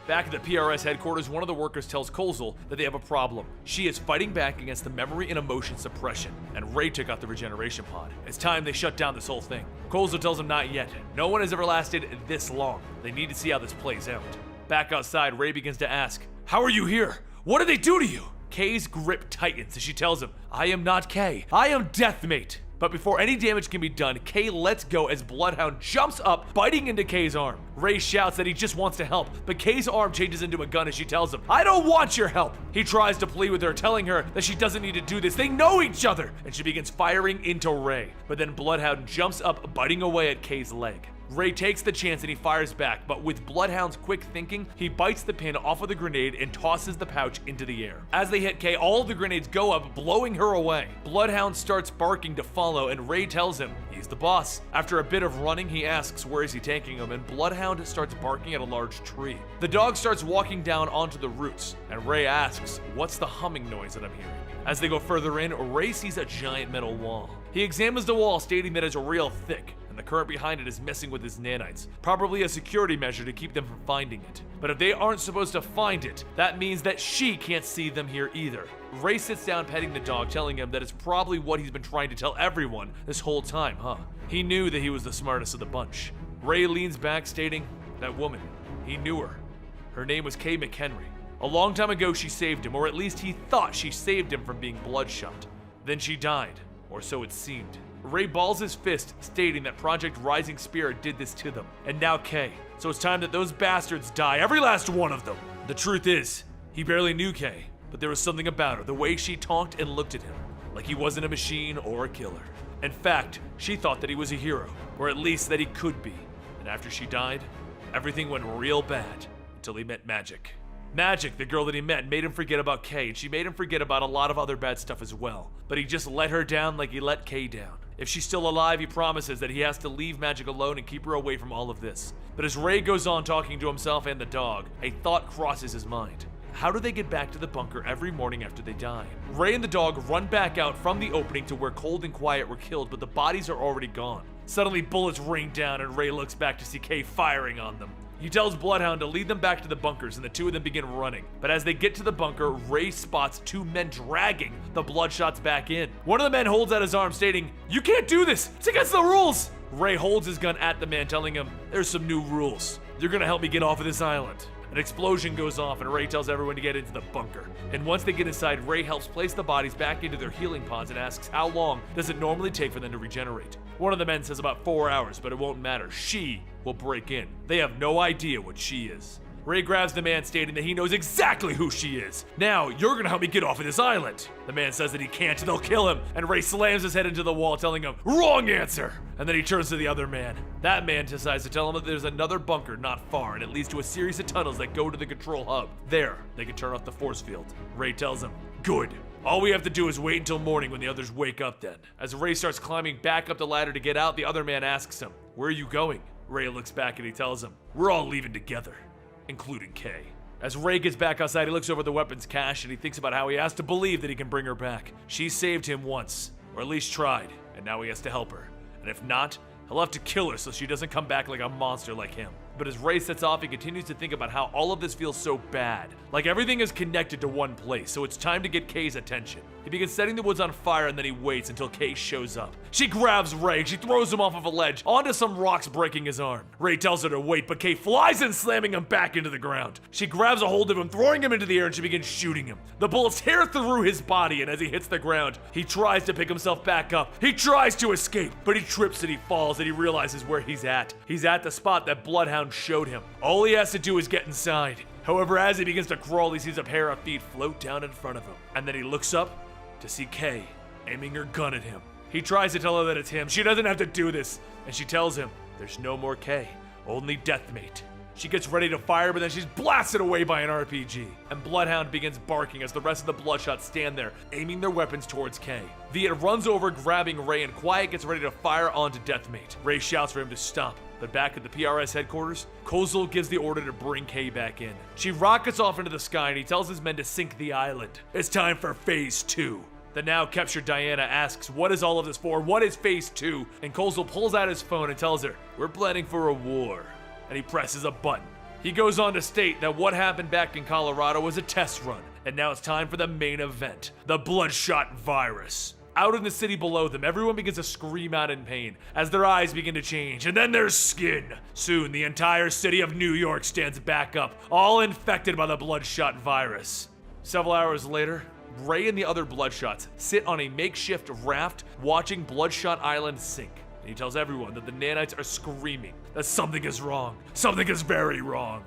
Back at the PRS headquarters, one of the workers tells Kozel that they have a problem. She is fighting back against the memory and emotion suppression, and Ray took out the regeneration pod. It's time they shut down this whole thing. Kozel tells him not yet. No one has ever lasted this long. They need to see how this plays out. Back outside, Ray begins to ask, how are you here? What did they do to you? Kay's grip tightens as she tells him, I am not Kay. I am Deathmate. But before any damage can be done, Kay lets go as Bloodhound jumps up, biting into Kay's arm. Ray shouts that he just wants to help, but Kay's arm changes into a gun as she tells him, I don't want your help! He tries to plead with her, telling her that she doesn't need to do this, they know each other! And she begins firing into Ray. But then Bloodhound jumps up, biting away at Kay's leg. Ray takes the chance and he fires back, but with Bloodhound's quick thinking, he bites the pin off of the grenade and tosses the pouch into the air. As they hit Kay, all of the grenades go up, blowing her away. Bloodhound starts barking to follow, and Ray tells him he's the boss. After a bit of running, he asks where is he taking him, and Bloodhound starts barking at a large tree. The dog starts walking down onto the roots, and Ray asks, what's the humming noise that I'm hearing? As they go further in, Ray sees a giant metal wall. He examines the wall, stating that it's real thick, and the current behind it is messing with his nanites, probably a security measure to keep them from finding it. But if they aren't supposed to find it, that means that she can't see them here either. Ray sits down petting the dog, telling him that it's probably what he's been trying to tell everyone this whole time, huh? He knew that he was the smartest of the bunch. Ray leans back, stating, that woman, he knew her. Her name was Kay McHenry. A long time ago she saved him, or at least he thought she saved him from being bloodshot. Then she died, or so it seemed. Ray balls his fist, stating that Project Rising Spirit did this to them, and now Kay. So it's time that those bastards die, every last one of them. The truth is, he barely knew Kay, but there was something about her, the way she talked and looked at him, like he wasn't a machine or a killer. In fact, she thought that he was a hero, or at least that he could be. And after she died, everything went real bad, until he met Magic. Magic, the girl that he met, made him forget about Kay, and she made him forget about a lot of other bad stuff as well. But he just let her down like he let Kay down. If she's still alive, he promises that he has to leave Magic alone and keep her away from all of this. But as Ray goes on talking to himself and the dog, a thought crosses his mind. How do they get back to the bunker every morning after they die? Ray and the dog run back out from the opening to where Cold and Quiet were killed, but the bodies are already gone. Suddenly, bullets rain down and Ray looks back to see Kay firing on them. He tells Bloodhound to lead them back to the bunkers, and the two of them begin running. But as they get to the bunker, Ray spots two men dragging the Bloodshots back in. One of the men holds out his arm, stating, "You can't do this! It's against the rules!" Ray holds his gun at the man, telling him, "There's some new rules. You're gonna help me get off of this island." An explosion goes off, and Ray tells everyone to get into the bunker. And once they get inside, Ray helps place the bodies back into their healing pods and asks how long does it normally take for them to regenerate. One of the men says about 4 hours, but it won't matter. She will break in. They have no idea what she is. Ray grabs the man, stating that he knows exactly who she is. "Now, you're gonna help me get off of this island." The man says that he can't, they'll kill him, and Ray slams his head into the wall, telling him, "Wrong answer!" And then he turns to the other man. That man decides to tell him that there's another bunker not far, and it leads to a series of tunnels that go to the control hub. There, they can turn off the force field. Ray tells him, "Good. All we have to do is wait until morning when the others wake up then." As Ray starts climbing back up the ladder to get out, the other man asks him, "Where are you going?" Ray looks back and he tells him, "We're all leaving together, including Kay." As Ray gets back outside, he looks over the weapons cache and he thinks about how he has to believe that he can bring her back. She saved him once, or at least tried, and now he has to help her. And if not, he'll have to kill her so she doesn't come back like a monster like him. But as Ray sets off, he continues to think about how all of this feels so bad. Like everything is connected to one place, so it's time to get Kay's attention. He begins setting the woods on fire and then he waits until Kay shows up. She grabs Ray, she throws him off of a ledge onto some rocks, breaking his arm. Ray tells her to wait, but Kay flies in, slamming him back into the ground. She grabs a hold of him, throwing him into the air, and she begins shooting him. The bullets tear through his body, and as he hits the ground, he tries to pick himself back up. He tries to escape, but he trips and he falls, and he realizes where he's at. He's at the spot that Bloodhound showed him. All he has to do is get inside. However, as he begins to crawl, he sees a pair of feet float down in front of him. And then he looks up to see Kay aiming her gun at him. He tries to tell her that it's him. She doesn't have to do this. And she tells him, there's no more Kay, only Deathmate. She gets ready to fire, but then she's blasted away by an RPG. And Bloodhound begins barking as the rest of the Bloodshots stand there, aiming their weapons towards Kay. Viet runs over, grabbing Ray, and Quiet gets ready to fire onto Deathmate. Ray shouts for him to stop. But back at the PRS headquarters, Kozul gives the order to bring Kay back in. She rockets off into the sky and he tells his men to sink the island. It's time for Phase 2. The now captured Diana asks, what is all of this for? What is Phase 2? And Kozul pulls out his phone and tells her, we're planning for a war. And he presses a button. He goes on to state that what happened back in Colorado was a test run, and now it's time for the main event, the Bloodshot virus. Out in the city below them, everyone begins to scream out in pain as their eyes begin to change, and then their skin. Soon, the entire city of New York stands back up, all infected by the Bloodshot virus. Several hours later, Ray and the other Bloodshots sit on a makeshift raft watching Bloodshot Island sink. And he tells everyone that the nanites are screaming that something is wrong. Something is very wrong.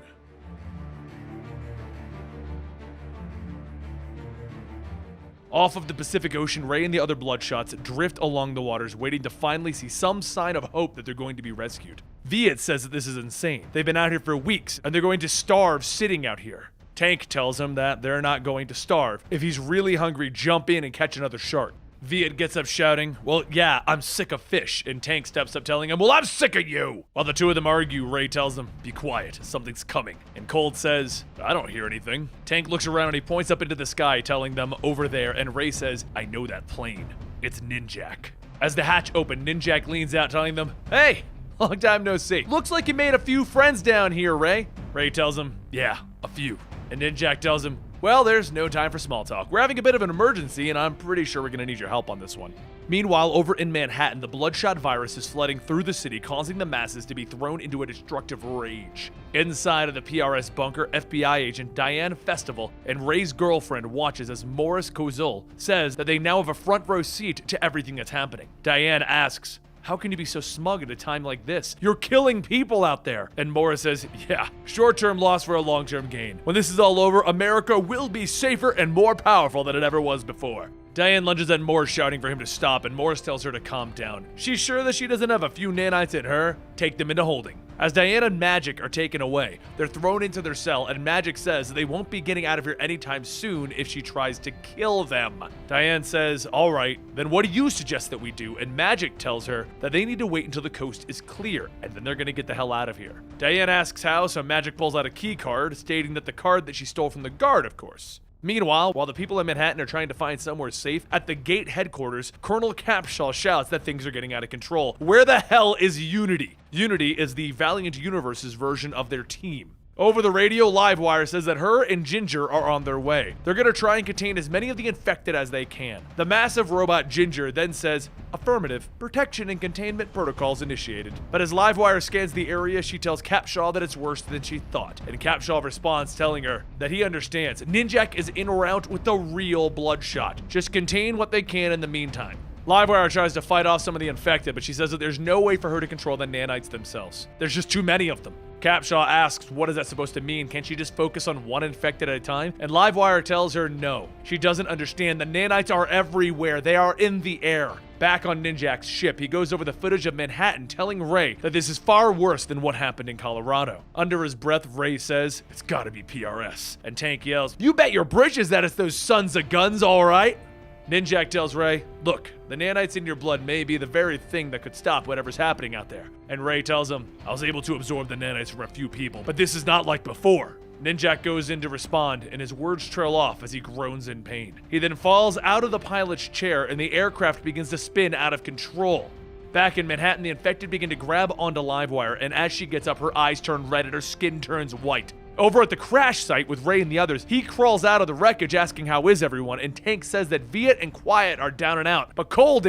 Off of the Pacific Ocean, Ray and the other Bloodshots drift along the waters, waiting to finally see some sign of hope that they're going to be rescued. Viet says that this is insane. They've been out here for weeks, and they're going to starve sitting out here. Tank tells him that they're not going to starve. If he's really hungry, jump in and catch another shark. Viet gets up shouting, well, yeah, I'm sick of fish, and Tank steps up telling him, well, I'm sick of you! While the two of them argue, Ray tells them, be quiet, something's coming. And Cold says, I don't hear anything. Tank looks around and he points up into the sky, telling them, over there, and Ray says, I know that plane. It's Ninjak. As the hatch opens, Ninjak leans out, telling them, hey, long time no see. Looks like you made a few friends down here, Ray. Ray tells him, yeah, a few. And Ninjak tells him, well, there's no time for small talk. We're having a bit of an emergency, and I'm pretty sure we're gonna need your help on this one. Meanwhile, over in Manhattan, the Bloodshot virus is flooding through the city, causing the masses to be thrown into a destructive rage. Inside of the PRS bunker, FBI agent Diane Festival and Ray's girlfriend watches as Morris Kozul says that they now have a front row seat to everything that's happening. Diane asks, how can you be so smug at a time like this? You're killing people out there. And Morris says, yeah, short-term loss for a long-term gain. When this is all over, America will be safer and more powerful than it ever was before. Diane lunges at Morris, shouting for him to stop, and Morris tells her to calm down. She's sure that she doesn't have a few nanites in her. Take them into holding. As Diane and Magic are taken away, they're thrown into their cell, and Magic says they won't be getting out of here anytime soon if she tries to kill them. Diane says, all right, then what do you suggest that we do? And Magic tells her that they need to wait until the coast is clear, and then they're gonna get the hell out of here. Diane asks how, so Magic pulls out a key card, stating that the card that she stole from the guard, of course. Meanwhile, while the people in Manhattan are trying to find somewhere safe, at the gate headquarters, Colonel Capshaw shouts that things are getting out of control. Where the hell is Unity? Unity is the Valiant Universe's version of their team. Over the radio, Livewire says that her and Ginger are on their way. They're gonna try and contain as many of the infected as they can. The massive robot Ginger then says, affirmative, protection and containment protocols initiated. But as Livewire scans the area, she tells Capshaw that it's worse than she thought. And Capshaw responds telling her that he understands. Ninjak is en route with the real Bloodshot. Just contain what they can in the meantime. Livewire tries to fight off some of the infected, but she says that there's no way for her to control the nanites themselves. There's just too many of them. Capshaw asks, what is that supposed to mean? Can't she just focus on one infected at a time? And Livewire tells her no. She doesn't understand. The nanites are everywhere. They are in the air. Back on Ninjak's ship, he goes over the footage of Manhattan, telling Ray that this is far worse than what happened in Colorado. Under his breath, Ray says, it's gotta be PRS. And Tank yells, you bet your britches that it's those sons of guns, all right? Ninjak tells Ray, look, the nanites in your blood may be the very thing that could stop whatever's happening out there. And Ray tells him, I was able to absorb the nanites from a few people, but this is not like before. Ninjak goes in to respond, and his words trail off as he groans in pain. He then falls out of the pilot's chair, and the aircraft begins to spin out of control. Back in Manhattan, the infected begin to grab onto Livewire, and as she gets up, her eyes turn red and her skin turns white. Over at the crash site with Ray and the others, he crawls out of the wreckage asking how is everyone, and Tank says that Viet and Quiet are down and out, but Cold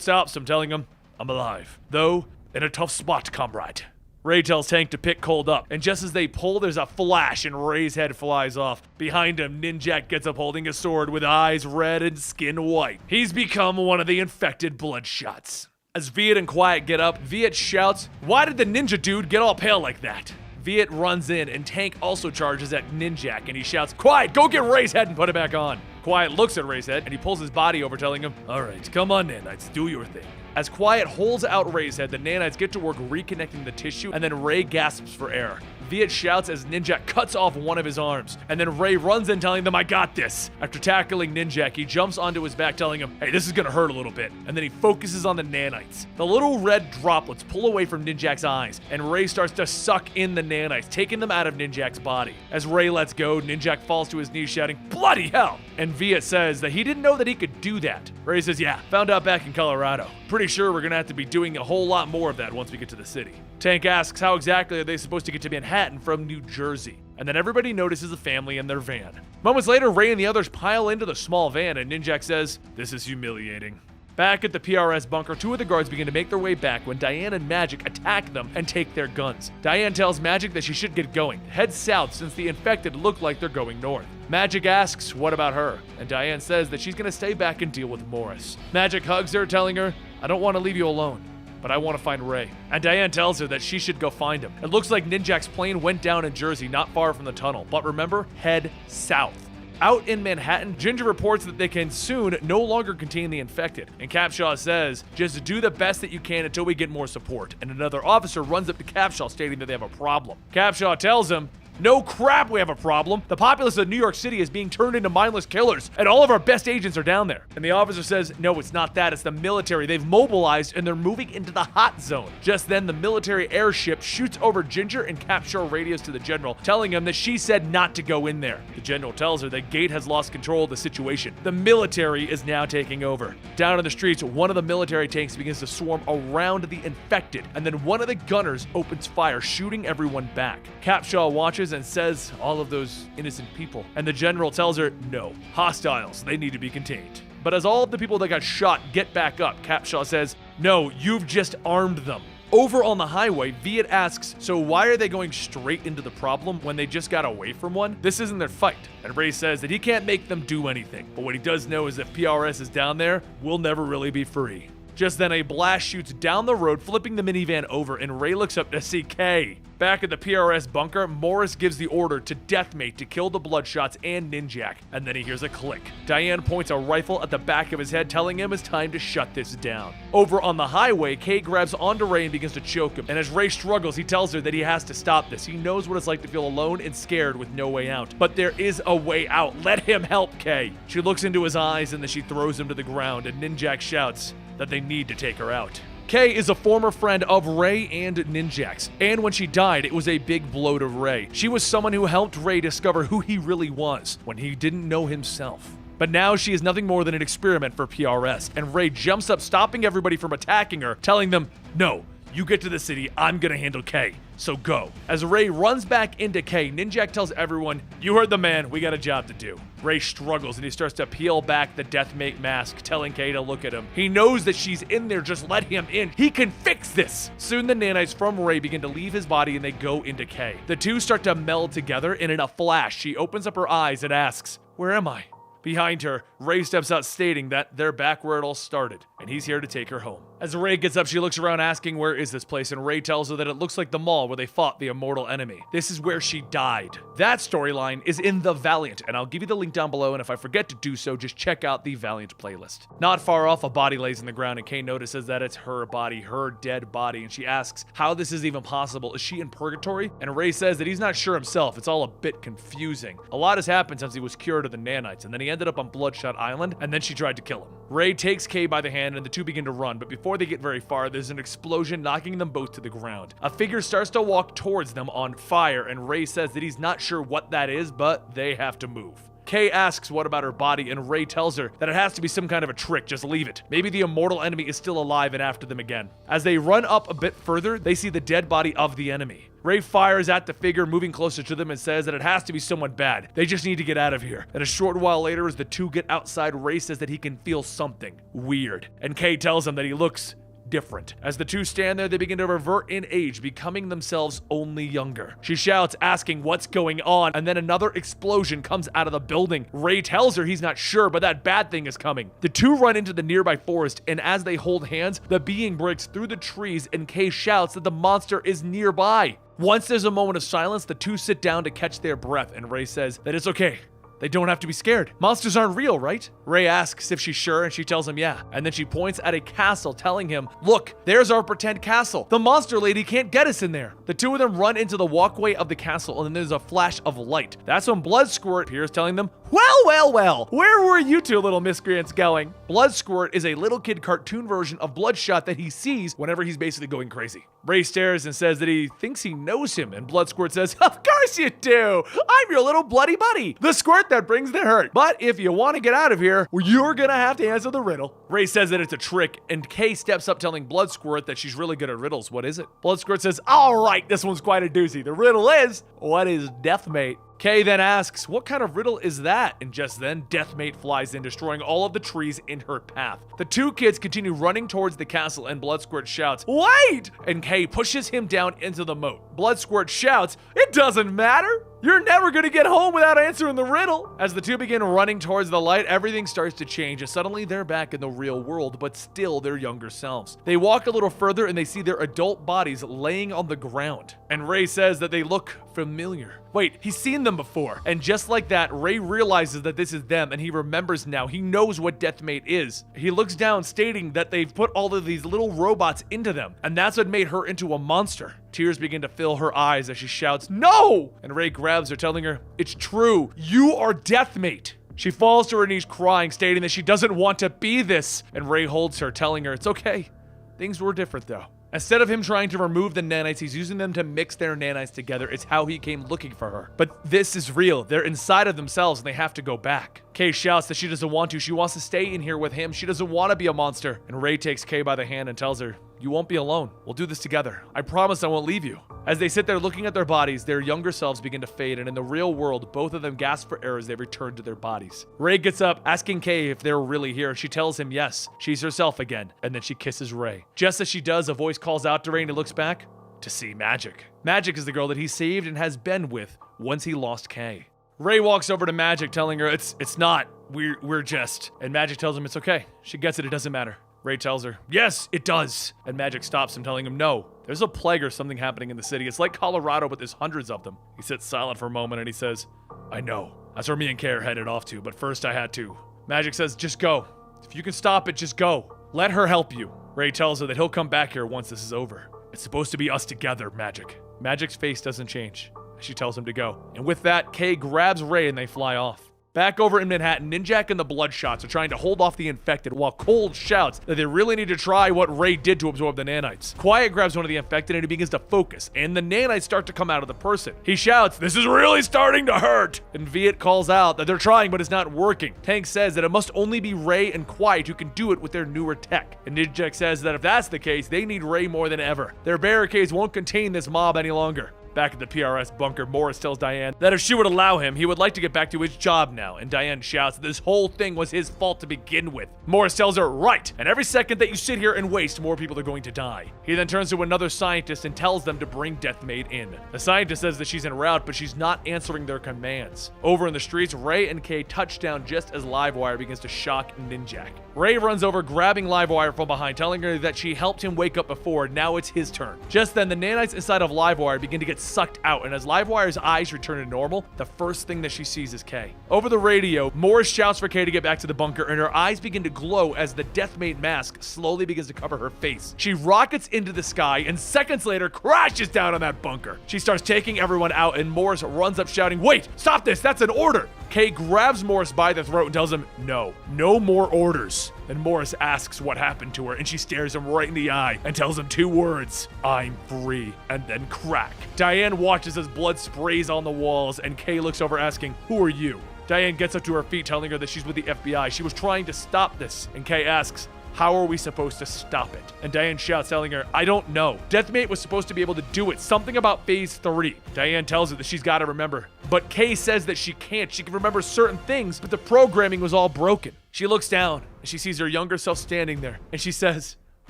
stops him, telling him, I'm alive, though in a tough spot, comrade. Ray tells Tank to pick Cold up, and just as they pull, there's a flash and Ray's head flies off. Behind him, Ninjak gets up holding a sword with eyes red and skin white. He's become one of the infected Bloodshots. As Viet and Quiet get up, Viet shouts, why did the ninja dude get all pale like that? Viet runs in, and Tank also charges at Ninjak, and he shouts, Quiet, go get Ray's head and put it back on. Quiet looks at Ray's head, and he pulls his body over, telling him, all right, come on, nanites, do your thing. As Quiet holds out Ray's head, the nanites get to work reconnecting the tissue, and then Ray gasps for air. Viet shouts as Ninjak cuts off one of his arms, and then Ray runs in telling them, I got this. After tackling Ninjak, he jumps onto his back telling him, hey, this is gonna hurt a little bit, and then he focuses on the nanites. The little red droplets pull away from Ninjak's eyes, and Ray starts to suck in the nanites, taking them out of Ninjak's body. As Ray lets go, Ninjak falls to his knees shouting, bloody hell! And Viet says that he didn't know that he could do that. Ray says, yeah, found out back in Colorado. Pretty sure we're gonna have to be doing a whole lot more of that once we get to the city. Tank asks how exactly are they supposed to get to Manhattan from New Jersey, and then everybody notices a family in their van. Moments later, Ray and the others pile into the small van, and Ninjak says, this is humiliating. Back at the PRS bunker, two of the guards begin to make their way back when Diane and Magic attack them and take their guns. Diane tells Magic that she should get going, head south since the infected look like they're going north. Magic asks, what about her? And Diane says that she's gonna stay back and deal with Morris. Magic hugs her, telling her, I don't want to leave you alone, but I want to find Ray. And Diane tells her that she should go find him. It looks like Ninjak's plane went down in Jersey, not far from the tunnel, but remember, head south. Out in Manhattan, Ginger reports that they can soon no longer contain the infected, and Capshaw says, just do the best that you can until we get more support, and another officer runs up to Capshaw stating that they have a problem. Capshaw tells him, no crap, we have a problem. The populace of New York City is being turned into mindless killers, and all of our best agents are down there. And the officer says, no, it's not that, it's the military. They've mobilized and they're moving into the hot zone. Just then, the military airship shoots over Ginger, and Capshaw radios to the general, telling him that she said not to go in there. The general tells her that Gate has lost control of the situation. The military is now taking over. Down in the streets, one of the military tanks begins to swarm around the infected, and then one of the gunners opens fire, shooting everyone back. Capshaw watches and says all of those innocent people, and the general tells her no, hostiles, they need to be contained. But as all of the people that got shot get back up, Capshaw says, no, you've just armed them. Over on the highway, Viet asks, so why are they going straight into the problem when they just got away from one? This isn't their fight. And Ray says that he can't make them do anything, but what he does know is if PRS is down there, we'll never really be free. Just then, a blast shoots down the road, flipping the minivan over, and Ray looks up to see Kay. Back at the PRS bunker, Morris gives the order to Deathmate to kill the Bloodshots and Ninjak, and then he hears a click. Diane points a rifle at the back of his head, telling him it's time to shut this down. Over on the highway, Kay grabs onto Ray and begins to choke him, and as Ray struggles, he tells her that he has to stop this. He knows what it's like to feel alone and scared with no way out. But there is a way out. Let him help Kay. She looks into his eyes, and then she throws him to the ground, and Ninjak shouts that they need to take her out. Kay is a former friend of Ray and Ninjak's, and when she died, it was a big blow to Ray. She was someone who helped Ray discover who he really was when he didn't know himself. But now she is nothing more than an experiment for PRS, and Ray jumps up, stopping everybody from attacking her, telling them, "No, you get to the city, I'm gonna handle Kay, so go." As Ray runs back into Kay, Ninjak tells everyone, "You heard the man, we got a job to do." Ray struggles and he starts to peel back the Deathmate mask, telling Kay to look at him. He knows that she's in there, just let him in. He can fix this. Soon the nanites from Ray begin to leave his body and they go into Kay. The two start to meld together, and in a flash, she opens up her eyes and asks, "Where am I?" Behind her, Ray steps out stating that they're back where it all started, and he's here to take her home. As Ray gets up, she looks around asking where is this place, and Ray tells her that it looks like the mall where they fought the immortal enemy. This is where she died. That storyline is in The Valiant, and I'll give you the link down below, and if I forget to do so, just check out the Valiant playlist. Not far off, a body lays in the ground, and Kay notices that it's her body, her dead body, and she asks how this is even possible. Is she in purgatory? And Ray says that he's not sure himself. It's all a bit confusing. A lot has happened since he was cured of the nanites, and then he ended up on Bloodshot Island, and then she tried to kill him. Ray takes Kay by the hand, and the two begin to run, but before they get very far, there's an explosion knocking them both to the ground. A figure starts to walk towards them on fire, and Ray says that he's not sure what that is, but they have to move. Kay asks what about her body, and Ray tells her that it has to be some kind of a trick, just leave it. Maybe the immortal enemy is still alive and after them again. As they run up a bit further, they see the dead body of the enemy. Ray fires at the figure moving closer to them and says that it has to be someone bad. They just need to get out of here. And a short while later, as the two get outside, Ray says that he can feel something weird. And Kay tells him that he looks different. As the two stand there, they begin to revert in age, becoming themselves only younger. She shouts, asking what's going on, and then another explosion comes out of the building. Ray tells her he's not sure, but that bad thing is coming. The two run into the nearby forest, and as they hold hands, the being breaks through the trees, and Kay shouts that the monster is nearby. Once there's a moment of silence, the two sit down to catch their breath, and Ray says that it's okay. They don't have to be scared. Monsters aren't real, right? Ray asks if she's sure, and she tells him yeah. And then she points at a castle, telling him, "Look, there's our pretend castle. The monster lady can't get us in there." The two of them run into the walkway of the castle, and then there's a flash of light. That's when Bloodsquirt appears, telling them, well, where were you two little miscreants going?" Bloodsquirt is a little kid cartoon version of Bloodshot that he sees whenever he's basically going crazy. Ray stares and says that he thinks he knows him, and Bloodsquirt says, "Of course you do. I'm your little bloody buddy, the squirt that brings the hurt. But if you want to get out of here, you're gonna have to answer the riddle." Ray says that it's a trick, and Kay steps up telling Bloodsquirt that she's really good at riddles. What is it? Bloodsquirt says, "All right, this one's quite a doozy. The riddle is, what is Deathmate?" Kay then asks, "What kind of riddle is that?" And just then, Deathmate flies in, destroying all of the trees in her path. The two kids continue running towards the castle, and Bloodsquirt shouts, "Wait!" And Kay pushes him down into the moat. Bloodsquirt shouts, "It doesn't matter! You're never gonna get home without answering the riddle!" As the two begin running towards the light, everything starts to change, and suddenly they're back in the real world, but still their younger selves. They walk a little further, and they see their adult bodies laying on the ground. And Ray says that they look familiar. Wait, he's seen them before. And just like that, Ray realizes that this is them, and he remembers now. He knows what Deathmate is. He looks down, stating that they've put all of these little robots into them, and that's what made her into a monster. Tears begin to fill her eyes as she shouts, "No!" And Ray grabs her, telling her, "It's true. You are Deathmate." She falls to her knees crying, stating that she doesn't want to be this. And Ray holds her, telling her, "It's okay. Things were different though." Instead of him trying to remove the nanites, he's using them to mix their nanites together. It's how he came looking for her. But this is real. They're inside of themselves and they have to go back. Kay shouts that she doesn't want to. She wants to stay in here with him. She doesn't want to be a monster. And Ray takes Kay by the hand and tells her, "You won't be alone. We'll do this together. I promise I won't leave you." As they sit there looking at their bodies, their younger selves begin to fade, and in the real world, both of them gasp for air as they return to their bodies. Ray gets up, asking Kay if they're really here. She tells him yes, she's herself again, and then she kisses Ray. Just as she does, a voice calls out to Ray, and he looks back to see Magic. Magic is the girl that he saved and has been with once he lost Kay. Ray walks over to Magic, telling her it's not, we're just, and Magic tells him it's okay. She gets it doesn't matter. Ray tells her, "Yes, it does." And Magic stops him, telling him, "No, there's a plague or something happening in the city. It's like Colorado, but there's hundreds of them." He sits silent for a moment and he says, "I know. That's where me and Kay are headed off to, but first I had to." Magic says, "Just go. If you can stop it, just go. Let her help you." Ray tells her that he'll come back here once this is over. "It's supposed to be us together, Magic." Magic's face doesn't change. She tells him to go. And with that, Kay grabs Ray and they fly off. Back over in Manhattan, Ninjak and the Bloodshots are trying to hold off the infected while Cold shouts that they really need to try what Ray did to absorb the nanites. Quiet grabs one of the infected and he begins to focus, and the nanites start to come out of the person. He shouts, "This is really starting to hurt!" And Viet calls out that they're trying but it's not working. Tank says that it must only be Ray and Quiet who can do it with their newer tech. And Ninjak says that if that's the case, they need Ray more than ever. Their barricades won't contain this mob any longer. Back at the PRS bunker, Morris tells Diane that if she would allow him, he would like to get back to his job now, and Diane shouts that this whole thing was his fault to begin with. Morris tells her, "Right, and every second that you sit here and waste, more people are going to die." He then turns to another scientist and tells them to bring Deathmate in. The scientist says that she's en route, but she's not answering their commands. Over in the streets, Ray and Kay touch down just as Livewire begins to shock Ninjak. Ray runs over, grabbing Livewire from behind, telling her that she helped him wake up before, now it's his turn. Just then, the nanites inside of Livewire begin to get sucked out, and as Livewire's eyes return to normal, the first thing that she sees is Kay. Over the radio, Morris shouts for Kay to get back to the bunker, and her eyes begin to glow as the Deathmate mask slowly begins to cover her face. She rockets into the sky, and seconds later crashes down on that bunker. She starts taking everyone out, and Morris runs up shouting, "Wait, stop this, that's an order!" Kay grabs Morris by the throat and tells him, no more orders. Then Morris asks what happened to her, and she stares him right in the eye and tells him 2 words, "I'm free," and then crack. Diane watches as blood sprays on the walls, and Kay looks over asking, "Who are you?" Diane gets up to her feet, telling her that she's with the FBI. She was trying to stop this, and Kay asks, "How are we supposed to stop it?" And Diane shouts, telling her, "I don't know. Deathmate was supposed to be able to do it. Something about phase 3. Diane tells her that she's got to remember. But Kay says that she can't. She can remember certain things, but the programming was all broken. She looks down, and she sees her younger self standing there. And she says,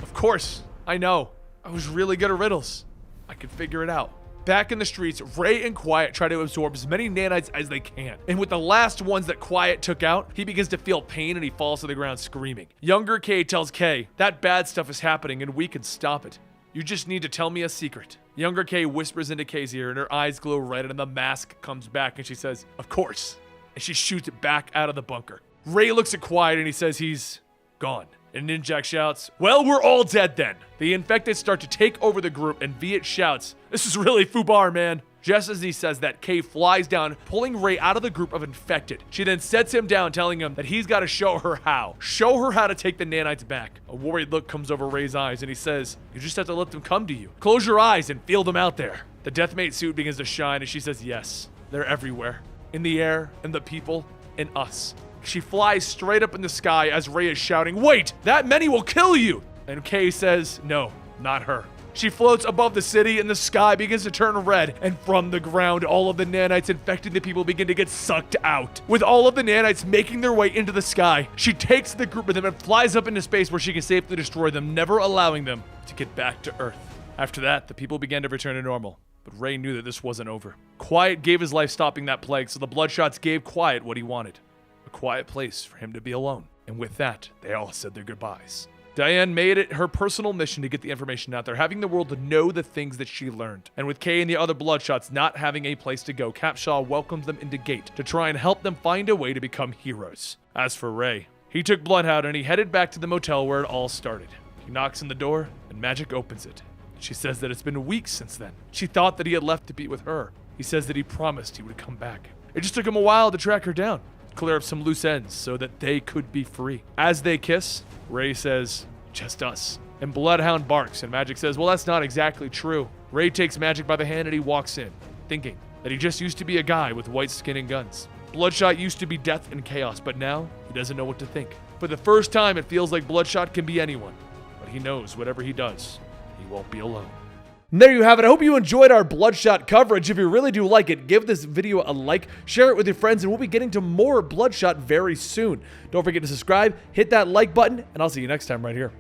"Of course, I know. I was really good at riddles. I could figure it out." Back in the streets, Ray and Quiet try to absorb as many nanites as they can. And with the last ones that Quiet took out, he begins to feel pain and he falls to the ground screaming. Younger Kay tells Kay, "That bad stuff is happening and we can stop it. You just need to tell me a secret." Younger Kay whispers into Kay's ear and her eyes glow red and the mask comes back and she says, "Of course." And she shoots it back out of the bunker. Ray looks at Quiet and he says he's gone. And Ninjak shouts, "Well, we're all dead then." The infected start to take over the group, and Viet shouts, "This is really foobar, man." Just as he says that, Kay flies down, pulling Ray out of the group of infected. She then sets him down, telling him that he's got to show her how. Show her how to take the nanites back. A worried look comes over Ray's eyes, and he says, "You just have to let them come to you. Close your eyes and feel them out there." The Deathmate suit begins to shine, and she says, "Yes, they're everywhere. In the air, in the people, in us." She flies straight up in the sky as Ray is shouting, "Wait, that many will kill you!" And Kay says, "No, not her." She floats above the city and the sky begins to turn red, and from the ground, all of the nanites infecting the people begin to get sucked out. With all of the nanites making their way into the sky, she takes the group of them and flies up into space where she can safely destroy them, never allowing them to get back to Earth. After that, the people began to return to normal. But Ray knew that this wasn't over. Quiet gave his life stopping that plague, so the Bloodshots gave Quiet what he wanted. A quiet place for him to be alone. And with that, they all said their goodbyes. Diane made it her personal mission to get the information out there, having the world to know the things that she learned. And with Kay and the other Bloodshots not having a place to go, Capshaw welcomes them into Gate to try and help them find a way to become heroes. As for Ray, he took Bloodhound and he headed back to the motel where it all started. He knocks on the door and Magic opens it. She says that it's been weeks since then. She thought that he had left to be with her. He says that he promised he would come back. It just took him a while to track her down, clear up some loose ends so that they could be free. As they kiss, Ray says, "Just us." And Bloodhound barks, and Magic says, "Well, that's not exactly true." Ray takes Magic by the hand and he walks in, thinking that he just used to be a guy with white skin and guns. Bloodshot used to be death and chaos, but now he doesn't know what to think. For the first time, it feels like Bloodshot can be anyone, but he knows whatever he does, he won't be alone. And there you have it. I hope you enjoyed our Bloodshot coverage. If you really do like it, give this video a like, share it with your friends, and we'll be getting to more Bloodshot very soon. Don't forget to subscribe, hit that like button, and I'll see you next time right here.